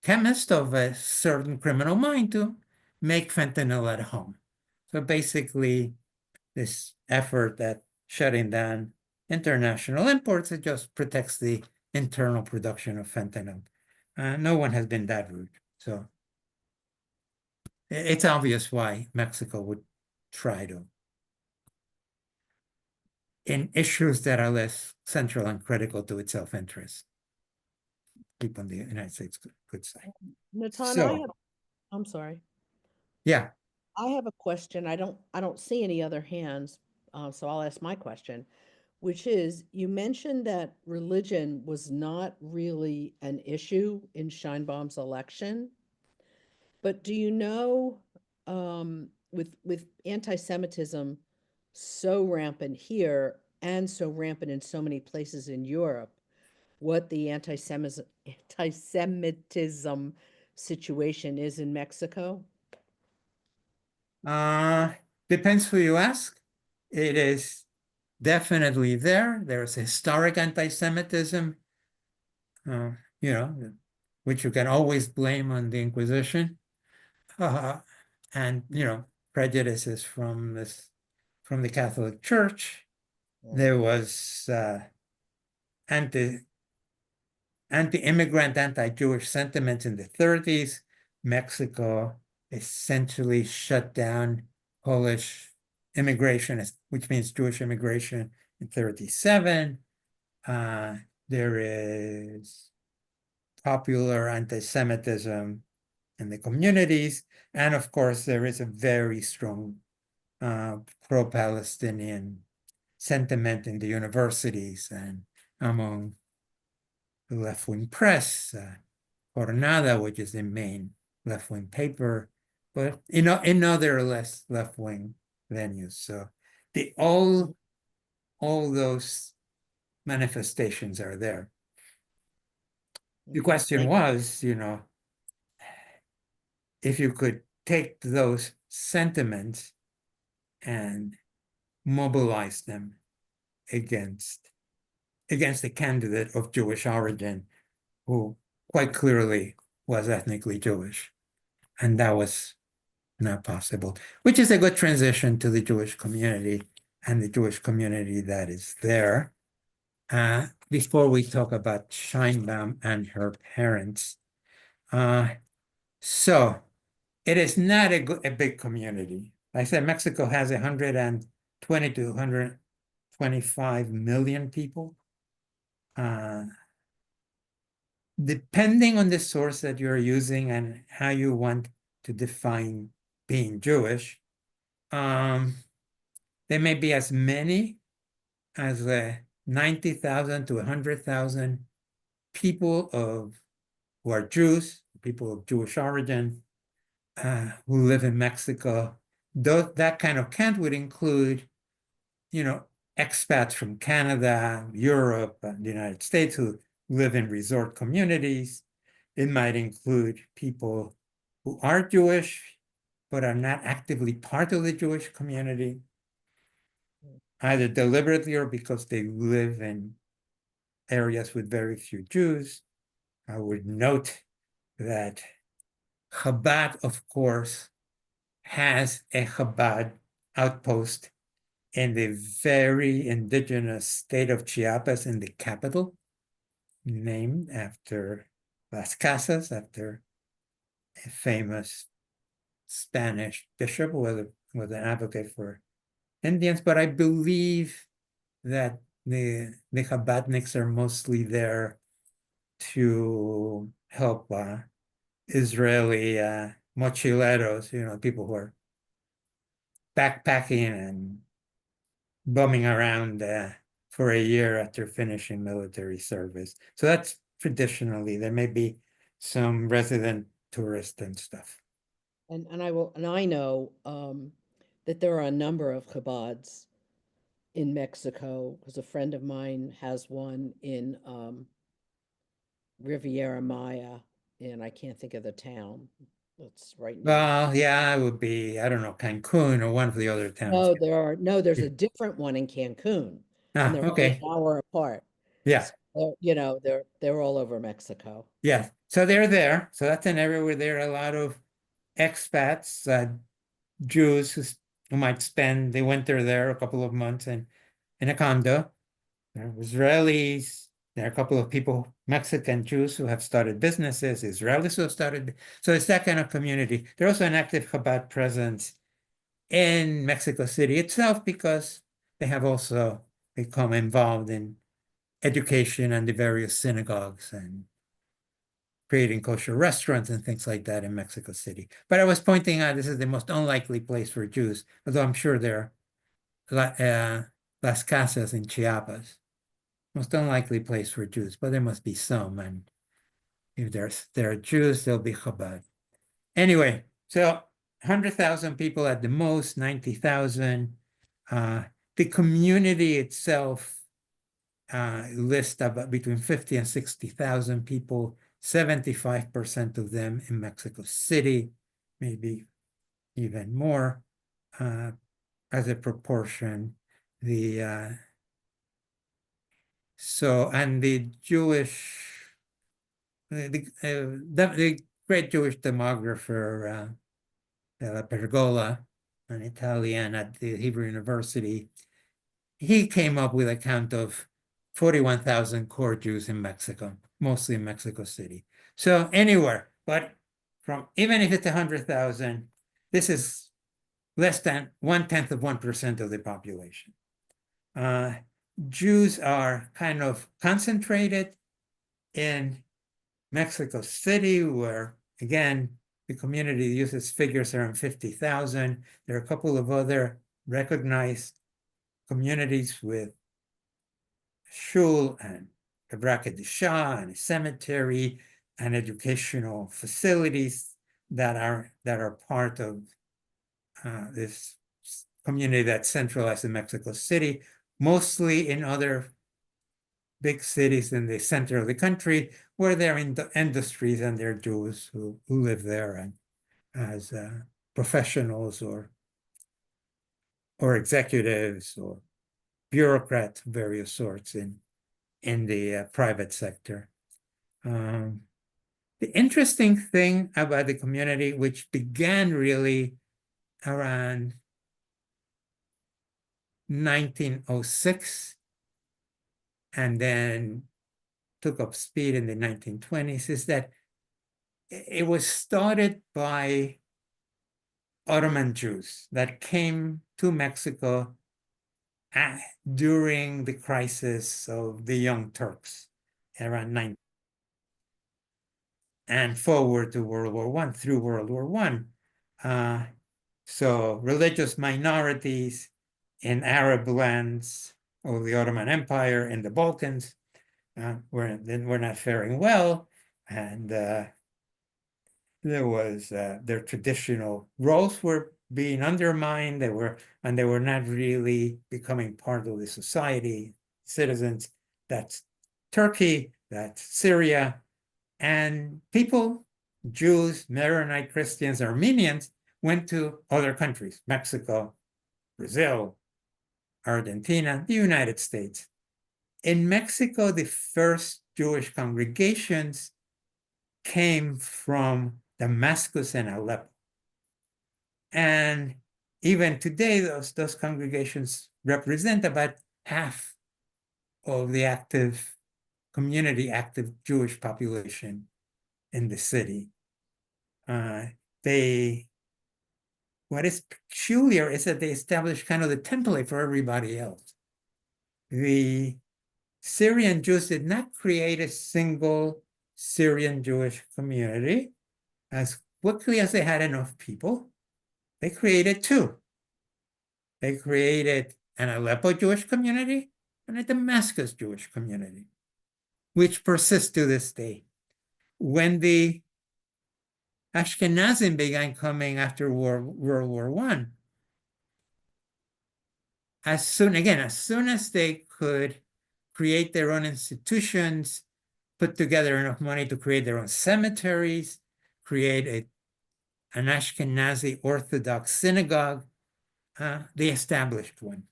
chemists of a certain criminal mind to make fentanyl at home. So basically, this effort at shutting down international imports, it just protects the internal production of fentanyl. No one has been that rude. So it's obvious why Mexico would try to, in issues that are less central and critical to its self-interest, keep on the United States good side. Natan, I'm sorry. Yeah. I have a question. I don't see any other hands, so I'll ask my question, which is, you mentioned that religion was not really an issue in Sheinbaum's election, but do you know, with anti-Semitism so rampant here and so rampant in so many places in Europe, what the anti-Semitism situation is in Mexico? Depends who you ask. It is definitely there. There's historic anti-Semitism, which you can always blame on the Inquisition, and prejudices from the Catholic Church. There was anti-immigrant, anti-Jewish sentiments in the 30s. Mexico essentially shut down Polish immigration, which means Jewish immigration, in 37. There is popular anti-Semitism in the communities. And of course, there is a very strong pro-Palestinian sentiment in the universities and among the left-wing press, Jornada, which is the main left-wing paper, but in other less left-wing venues. So all those manifestations are there. The question was, if you could take those sentiments and mobilize them against a candidate of Jewish origin who quite clearly was ethnically Jewish. And that was not possible, which is a good transition to the Jewish community and the Jewish community that is there. before we talk about Sheinbaum and her parents. So it is not a big community. Like I said, Mexico has 120 to 125 million people. Depending on the source that you're using and how you want to define being Jewish, there may be as many as 90,000 to 100,000 people who are Jews, people of Jewish origin, who live in Mexico. That kind of count would include, expats from Canada, Europe, and the United States who live in resort communities. It might include people who are Jewish, but are not actively part of the Jewish community, either deliberately or because they live in areas with very few Jews. I would note that Chabad, of course, has a Chabad outpost in the very indigenous state of Chiapas in the capital, named after Las Casas, after a famous Spanish bishop who was an advocate for Indians. But I believe that the Chabadniks are mostly there to help Israeli mochileros, people who are backpacking and bumming around for a year after finishing military service. So that's traditionally, there may be some resident tourist and stuff. And I know that there are a number of Chabads in Mexico, because a friend of mine has one in Riviera Maya, and I can't think of the town. That's right now. Well, yeah, it would be, I don't know, Cancun or one of the other towns. There's a different one in Cancun, and they're only Okay. an hour apart. Yeah. So, they're all over Mexico. Yeah. So they're there. So that's an area where there are a lot of expats, Jews who might spend the winter there, a couple of months in a condo. There are Israelis. There are a couple of people, Mexican Jews, who have started businesses, Israelis who have started. So it's that kind of community. There's also an active Chabad presence in Mexico City itself because they have also become involved in education and the various synagogues and creating kosher restaurants and things like that in Mexico City. But I was pointing out this is the most unlikely place for Jews, although I'm sure there are Las Casas in Chiapas. Most unlikely place for Jews, but there must be some. And if there are Jews, there'll be Chabad. Anyway, so 100,000 people at the most, 90,000. The community itself lists about between 50 and 60,000 people, 75% of them in Mexico City, maybe even more as a proportion. And the Jewish, the great Jewish demographer, Pergola, an Italian at the Hebrew University, he came up with a count of 41,000 core Jews in Mexico, mostly in Mexico City. So anywhere, but even if it's 100,000, this is less than 1/10 of 1% of the population. Jews are kind of concentrated in Mexico City, where, again, the community uses figures around 50,000. There are a couple of other recognized communities with shul and a bracket de Shah and a cemetery and educational facilities that are part of this community that's centralized in Mexico City, mostly in other big cities in the center of the country where there are industries and there are Jews who live there and as professionals or executives or bureaucrats of various sorts in the private sector. The interesting thing about the community, which began really around 1906 and then took up speed in the 1920s, is that it was started by Ottoman Jews that came to Mexico during the crisis of the Young Turks around 9 and forward to World War I, through World War I. So religious minorities in Arab lands of the Ottoman Empire in the Balkans were not faring well, and there was their traditional roles were being undermined. They were not really becoming part of the society, citizens. That's Turkey, that's Syria, and people, Jews, Maronite Christians, Armenians, went to other countries, Mexico, Brazil, Argentina, the United States. In Mexico, the first Jewish congregations came from Damascus and Aleppo. And even today, those congregations represent about half of the active Jewish population in the city. What is peculiar is that they established kind of the template for everybody else. The Syrian Jews did not create a single Syrian Jewish community. As quickly as they had enough people, they created two. They created an Aleppo Jewish community and a Damascus Jewish community, which persists to this day. When the Ashkenazim began coming after World War I, as soon as they could create their own institutions, put together enough money to create their own cemeteries, create an Ashkenazi Orthodox synagogue, they established one.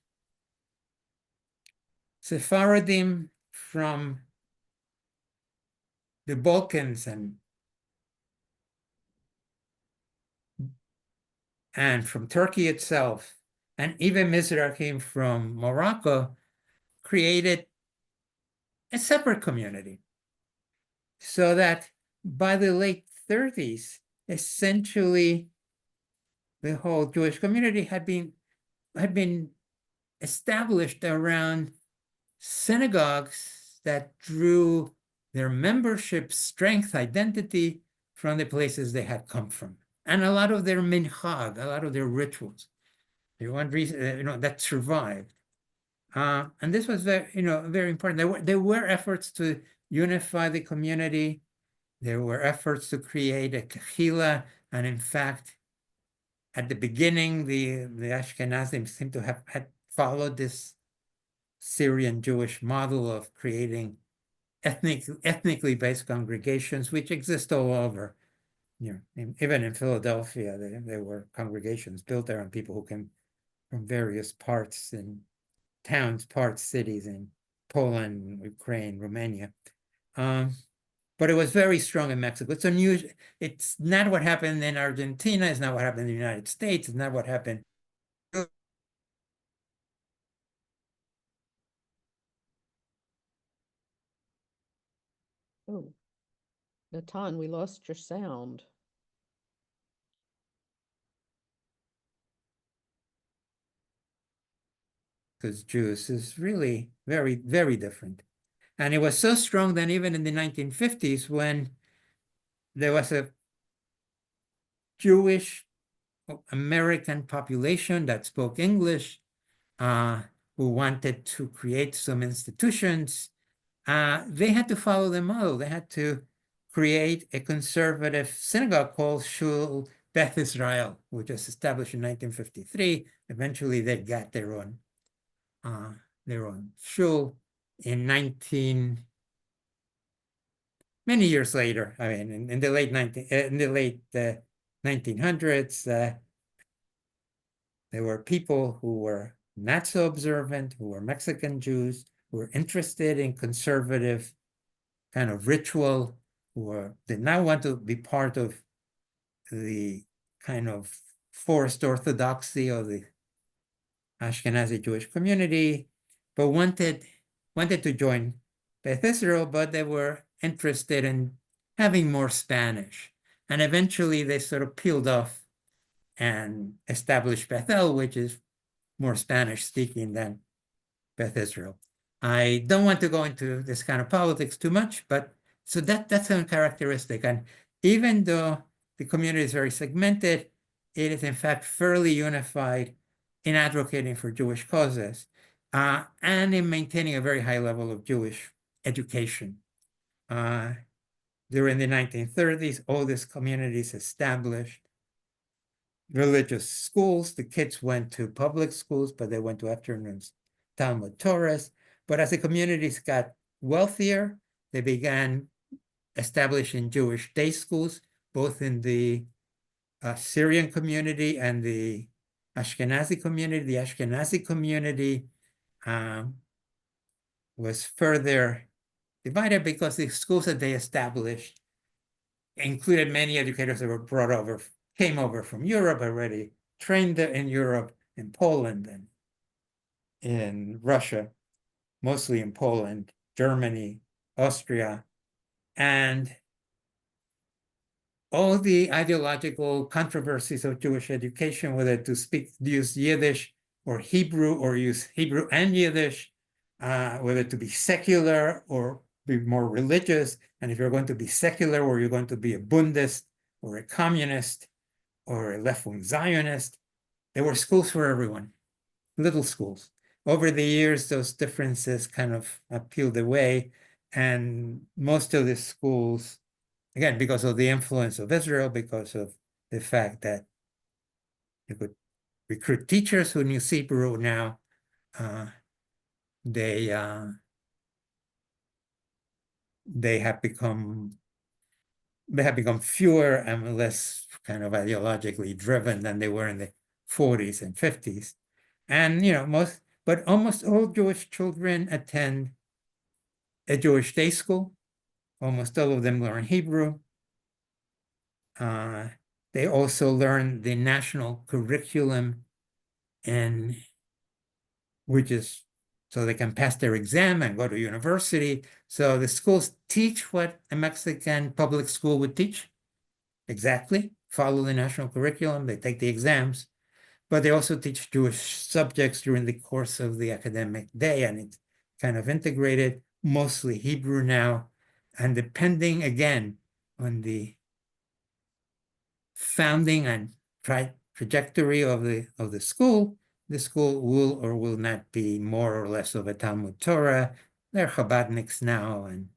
Sephardim from the Balkans and from Turkey itself, and even Mizrahim from Morocco, created a separate community. So that by the late 30s, essentially the whole Jewish community had been established around synagogues that drew their membership strength, identity from the places they had come from. And a lot of their minchag, a lot of their rituals, the one reason, that survived. And this was very important. There were efforts to unify the community. There were efforts to create a kehila, and in fact, at the beginning, the Ashkenazim seem to have had followed this Syrian Jewish model of creating ethnically based congregations, which exist all over. Even in Philadelphia, there were congregations built there on people who came from various parts in towns, cities in Poland, Ukraine, Romania. But it was very strong in Mexico. It's unusual. It's not what happened in Argentina. It's not what happened in the United States. It's not what happened. Oh, Natan, we lost your sound. Because Jews is really very, very different. And it was so strong that even in the 1950s, when there was a Jewish American population that spoke English, who wanted to create some institutions, they had to follow the model. They had to create a conservative synagogue called Shul Beth Israel, which was established in 1953. Eventually, they got their own shul in many years later. I mean, in the late 1900s, there were people who were not so observant, who were Mexican Jews, who were interested in conservative kind of ritual, who did not want to be part of the kind of forced orthodoxy of the Ashkenazi Jewish community, but wanted wanted to join Beth Israel, but they were interested in having more Spanish. And eventually they sort of peeled off and established Bethel, which is more Spanish speaking than Beth Israel. I don't want to go into this kind of politics too much, but so that's a characteristic. And even though the community is very segmented, it is in fact fairly unified in advocating for Jewish causes and in maintaining a very high level of Jewish education. During the 1930s, all these communities established religious schools. The kids went to public schools, but they went to afternoons, Talmud Torahs. But as the communities got wealthier, they began establishing Jewish day schools, both in the Syrian community and the Ashkenazi community. The Ashkenazi community was further divided because the schools that they established included many educators that were came over from Europe, already trained in Europe, in Poland, and in Russia, mostly in Poland, Germany, Austria, and all the ideological controversies of Jewish education, whether to use Yiddish or Hebrew, or use Hebrew and Yiddish, whether to be secular or be more religious, and if you're going to be secular, or you're going to be a Bundist or a communist or a left-wing Zionist, there were schools for everyone, little schools. Over the years, those differences kind of peeled away, and most of the schools, again, because of the influence of Israel, because of the fact that you could recruit teachers who knew Hebrew now, they have become fewer and less kind of ideologically driven than they were in the 40s and 50s. And, almost all Jewish children attend a Jewish day school. Almost all of them learn Hebrew. They also learn the national curriculum, which is so they can pass their exam and go to university. So the schools teach what a Mexican public school would teach. Exactly, follow the national curriculum, they take the exams, but they also teach Jewish subjects during the course of the academic day, and it's kind of integrated, mostly Hebrew now, and depending again on the founding and trajectory of the school will or will not be more or less of a Talmud Torah. They're Chabadniks now and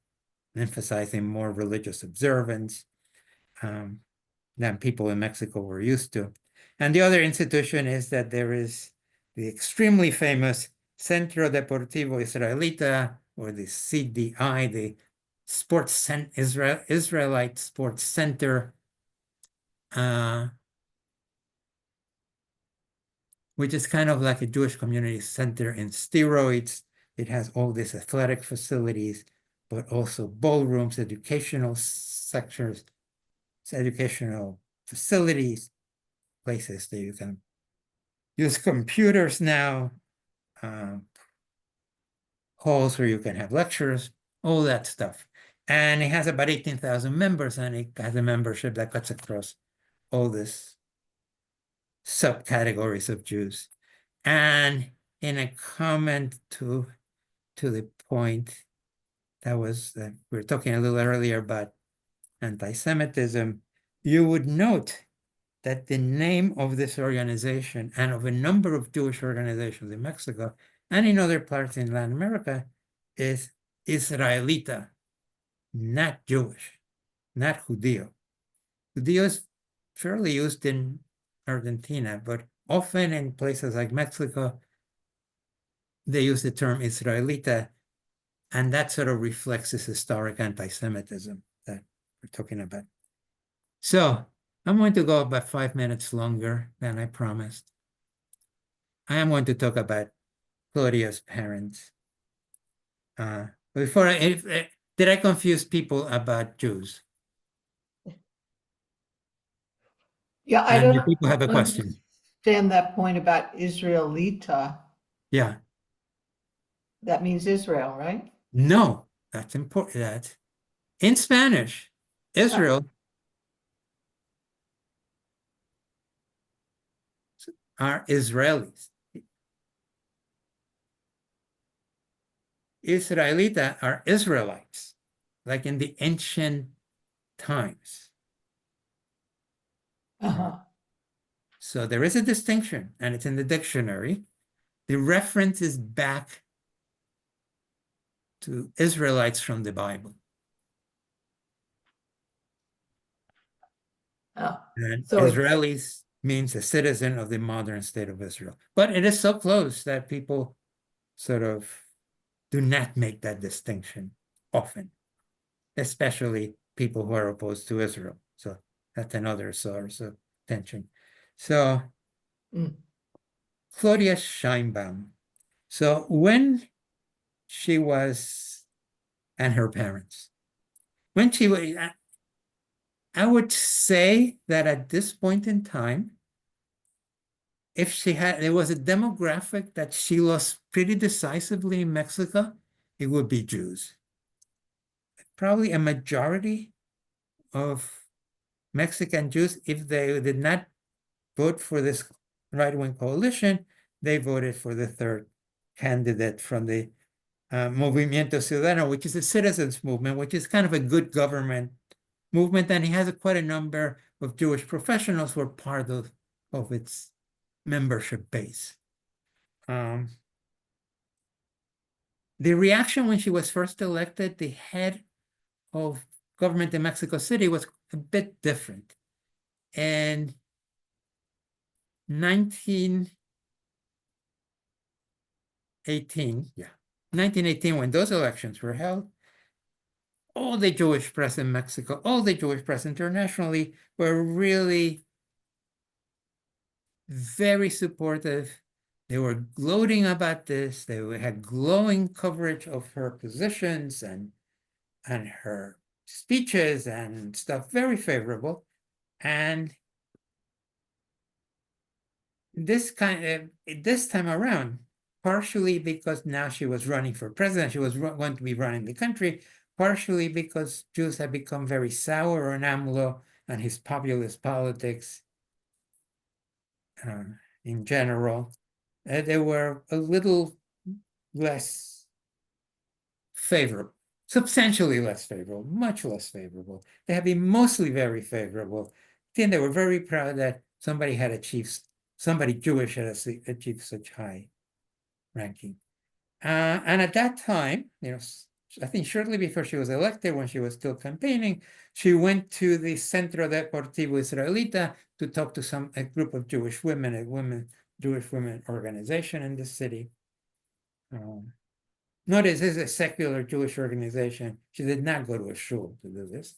emphasizing more religious observance than people in Mexico were used to. And the other institution is that there is the extremely famous Centro Deportivo Israelita, or the CDI, the Israelite Sports Center, which is kind of like a Jewish community center in steroids. It has all these athletic facilities, but also ballrooms, educational sectors, educational facilities, places that you can use computers now, halls where you can have lectures, all that stuff. And it has about 18,000 members, and it has a membership that cuts across all these subcategories of Jews. And in a comment to the point that was we were talking a little earlier about anti-Semitism, you would note that the name of this organization and of a number of Jewish organizations in Mexico and in other parts in Latin America is Israelita, not Jewish, not Judío. Judío is fairly used in Argentina, but often in places like Mexico, they use the term Israelita, and that sort of reflects this historic anti-Semitism that we're talking about. So I'm going to go about 5 minutes longer than I promised. I am going to talk about Claudia's parents. Did I confuse people about Jews? Yeah, I And don't do people have a question? understand that point about Israelita. Yeah. That means Israel, right? No, that's important. That in Spanish, Israel are Israelis. Israelita are Israelites, like in the ancient times. Uh-huh. So there is a distinction, and it's in the dictionary. The reference is back to Israelites from the Bible. Oh, And so it's, Israelis means a citizen of the modern state of Israel. But it is so close that people sort of do not make that distinction often, especially people who are opposed to Israel. So that's another source of tension. So mm, Claudia Sheinbaum. So when she was, and her parents, when she was, I would say that at this point in time, if she had, there was a demographic that she lost pretty decisively in Mexico, it would be Jews. Probably a majority of Mexican Jews, if they did not vote for this right-wing coalition, they voted for the third candidate from the Movimiento Ciudadano, which is a citizens movement, which is kind of a good government movement, and he has quite a number of Jewish professionals who are part of its membership base. The reaction when she was first elected, the head of government in Mexico City, was a bit different. And 1918, when those elections were held, all the Jewish press in Mexico, all the Jewish press internationally were really very supportive. They were gloating about this. They had glowing coverage of her positions and her speeches and stuff, very favorable. And this time around, partially because now she was running for president, she was going to be running the country, partially because Jews had become very sour on AMLO and his populist politics in general. They were a little less favorable, substantially less favorable, much less favorable. They have been mostly very favorable. Then they were very proud that somebody Jewish had achieved such high ranking. And at that time, I think shortly before she was elected, when she was still campaigning, she went to the Centro Deportivo Israelita to talk to a group of Jewish women, Jewish women organization in the city. Notice this is a secular Jewish organization. She did not go to a shul to do this.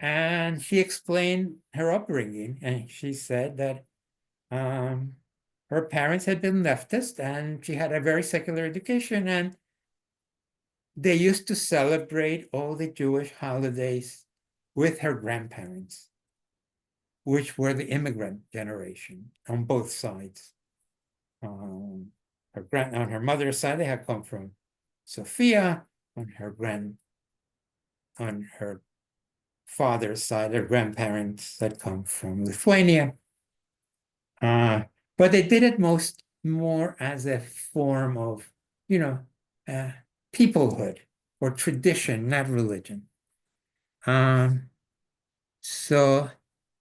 And she explained her upbringing, and she said that her parents had been leftist, and she had a very secular education, and they used to celebrate all the Jewish holidays with her grandparents, which were the immigrant generation on both sides. On her mother's side, they had come from Sofia. On her father's side, their grandparents had come from Lithuania. But they did it more as a form of, peoplehood or tradition, not religion. So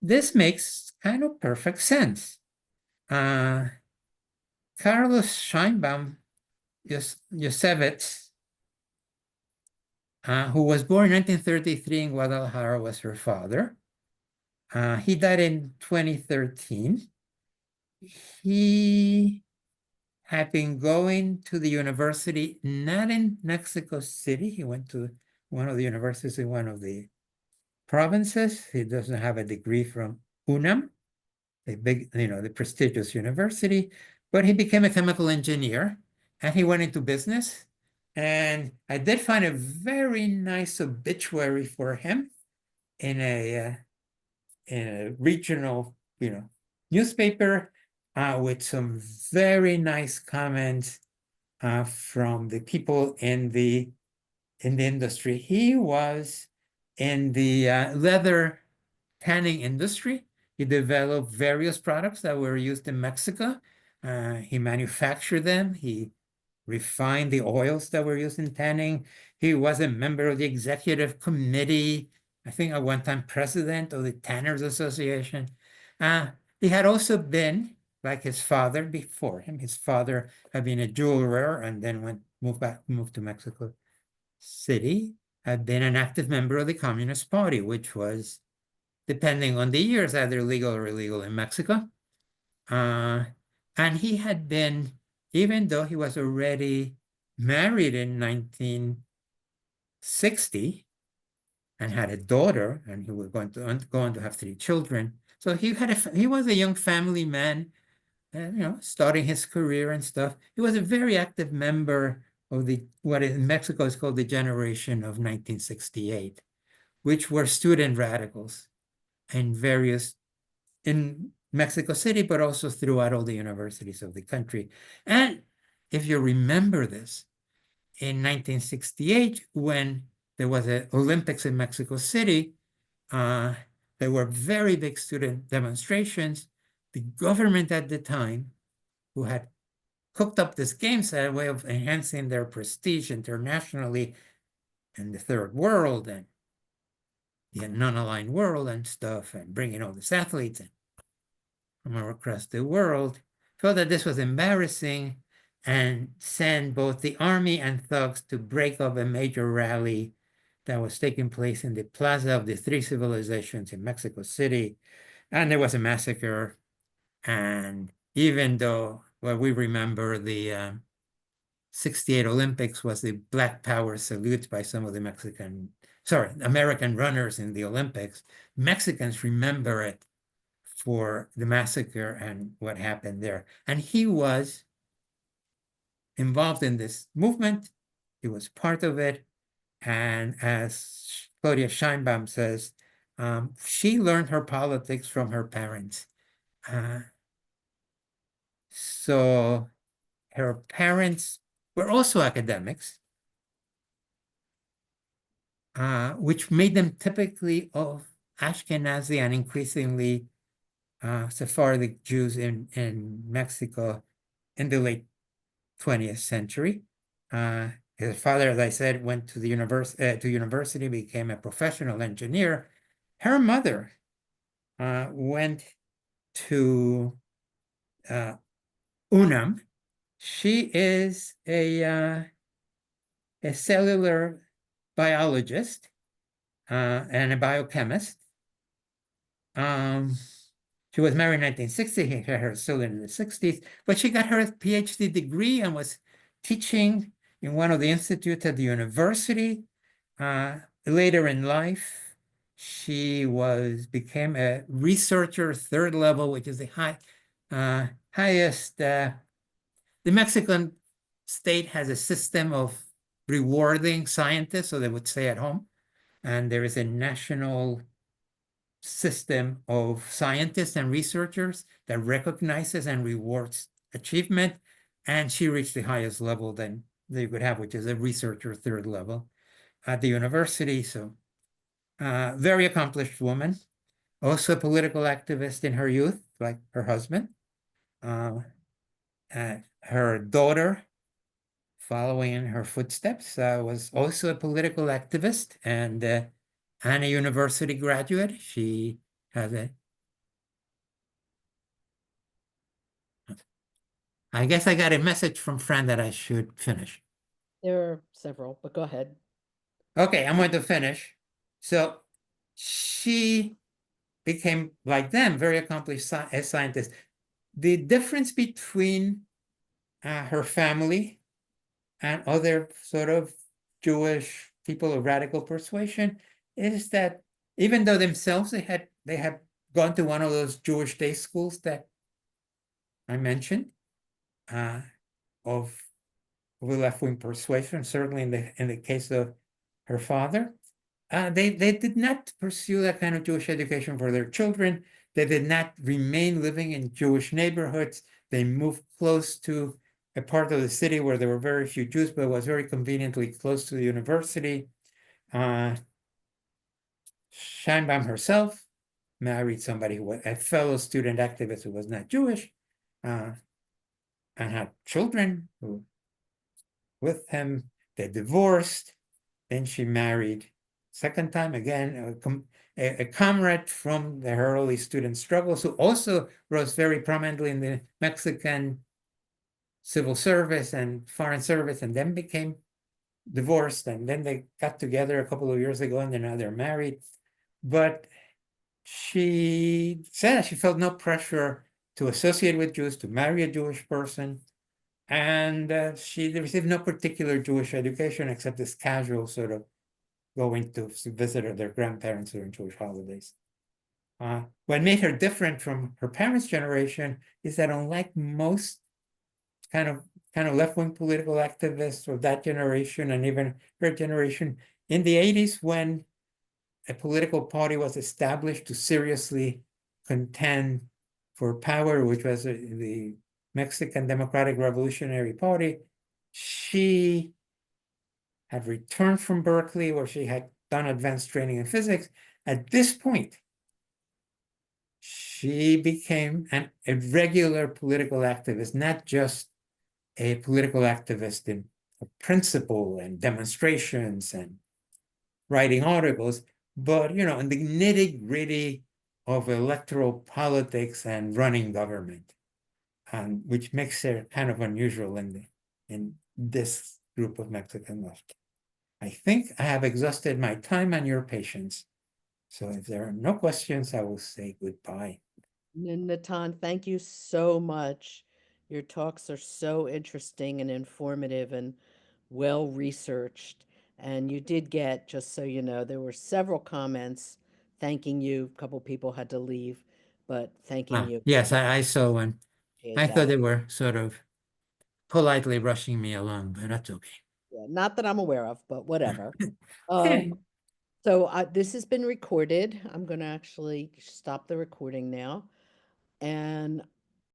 this makes kind of perfect sense. Carlos Sheinbaum, Yosevitz, who was born in 1933 in Guadalajara, was her father. He died in 2013. He had been going to the university, not in Mexico City. He went to one of the universities in one of the provinces. He doesn't have a degree from UNAM, a big, the prestigious university, but he became a chemical engineer and he went into business. And I did find a very nice obituary for him in a regional, newspaper. with some very nice comments from the people in the industry. He was in the leather tanning industry. He developed various products that were used in Mexico. He manufactured them. He refined the oils that were used in tanning. He was a member of the executive committee, I think at one time president of the Tanners Association. He had also been, like his father before him, his father had been a jeweler and then moved to Mexico City, had been an active member of the Communist Party, which was, depending on the years, either legal or illegal in Mexico. And he had been, even though he was already married in 1960 and had a daughter, and he was going to have 3 children. So he was a young family man, starting his career and stuff. He was a very active member of what in Mexico is called the generation of 1968, which were student radicals in Mexico City, but also throughout all the universities of the country. And if you remember this, in 1968, when there was an Olympics in Mexico City, there were very big student demonstrations. The government at the time, who had cooked up this games as a way of enhancing their prestige internationally in the third world and the non-aligned world and stuff, and bringing all these athletes from across the world, felt that this was embarrassing and sent both the army and thugs to break up a major rally that was taking place in the Plaza of the Three Civilizations in Mexico City. And there was a massacre. And even though what we remember the 68 Olympics was the Black Power salute by some of the American runners in the Olympics, Mexicans remember it for the massacre and what happened there. And he was involved in this movement. He was part of it. And as Claudia Sheinbaum says, she learned her politics from her parents. So her parents were also academics, which made them typically of Ashkenazi and increasingly Sephardic Jews in Mexico in the late 20th century. His father, as I said, went to the university, became a professional engineer. Her mother went to UNAM. She is a cellular biologist and a biochemist. She was married in 1960, he had her still in the 60s, but she got her PhD degree and was teaching in one of the institutes at the university. Later in life, she became a researcher, 3rd level, which is the highest. The Mexican state has a system of rewarding scientists, so they would stay at home. And there is a national system of scientists and researchers that recognizes and rewards achievement. And she reached the highest level then they could have, which is a researcher 3rd level at the university. So very accomplished woman, also a political activist in her youth, like her husband. Her daughter, following in her footsteps, was also a political activist and a university graduate. She has I guess I got a message from Fran that I should finish. There are several, but go ahead. Okay, I'm going to finish. So she became, like them, very accomplished as scientist. The difference between her family and other sort of Jewish people of radical persuasion is that even though themselves they had gone to one of those Jewish day schools that I mentioned, of left-wing persuasion, certainly in the case of her father, they did not pursue that kind of Jewish education for their children. They did not remain living in Jewish neighborhoods. They moved close to a part of the city where there were very few Jews, but it was very conveniently close to the university. Sheinbaum herself married somebody who was a fellow student activist who was not Jewish, and had children with him. They divorced. Then she married second time again, a comrade from the early student struggles who also rose very prominently in the Mexican civil service and foreign service, and then became divorced. And then they got together a couple of years ago, and now they're married. But she said she felt no pressure to associate with Jews, to marry a Jewish person. And she received no particular Jewish education except this casual sort of going to visit their grandparents during Jewish holidays. What made her different from her parents' generation is that, unlike most kind of left-wing political activists of that generation and even her generation, in the 80s, when a political party was established to seriously contend for power, which was the Mexican Democratic Revolutionary Party, she had returned from Berkeley, where she had done advanced training in physics. At this point, she became a regular political activist, not just a political activist in principle and demonstrations and writing articles, but in the nitty-gritty of electoral politics and running government, which makes her kind of unusual in this group of Mexican left. I think I have exhausted my time and your patience. So if there are no questions, I will say goodbye. Natan, thank you so much. Your talks are so interesting and informative and well researched. And you did get, just so you know, there were several comments thanking you. A couple people had to leave, but thanking you. Yes, I saw one. Appreciate I thought that. they were sort of politely rushing me along, but that's okay. Yeah, not that I'm aware of, but whatever. So this has been recorded. I'm going to actually stop the recording now. And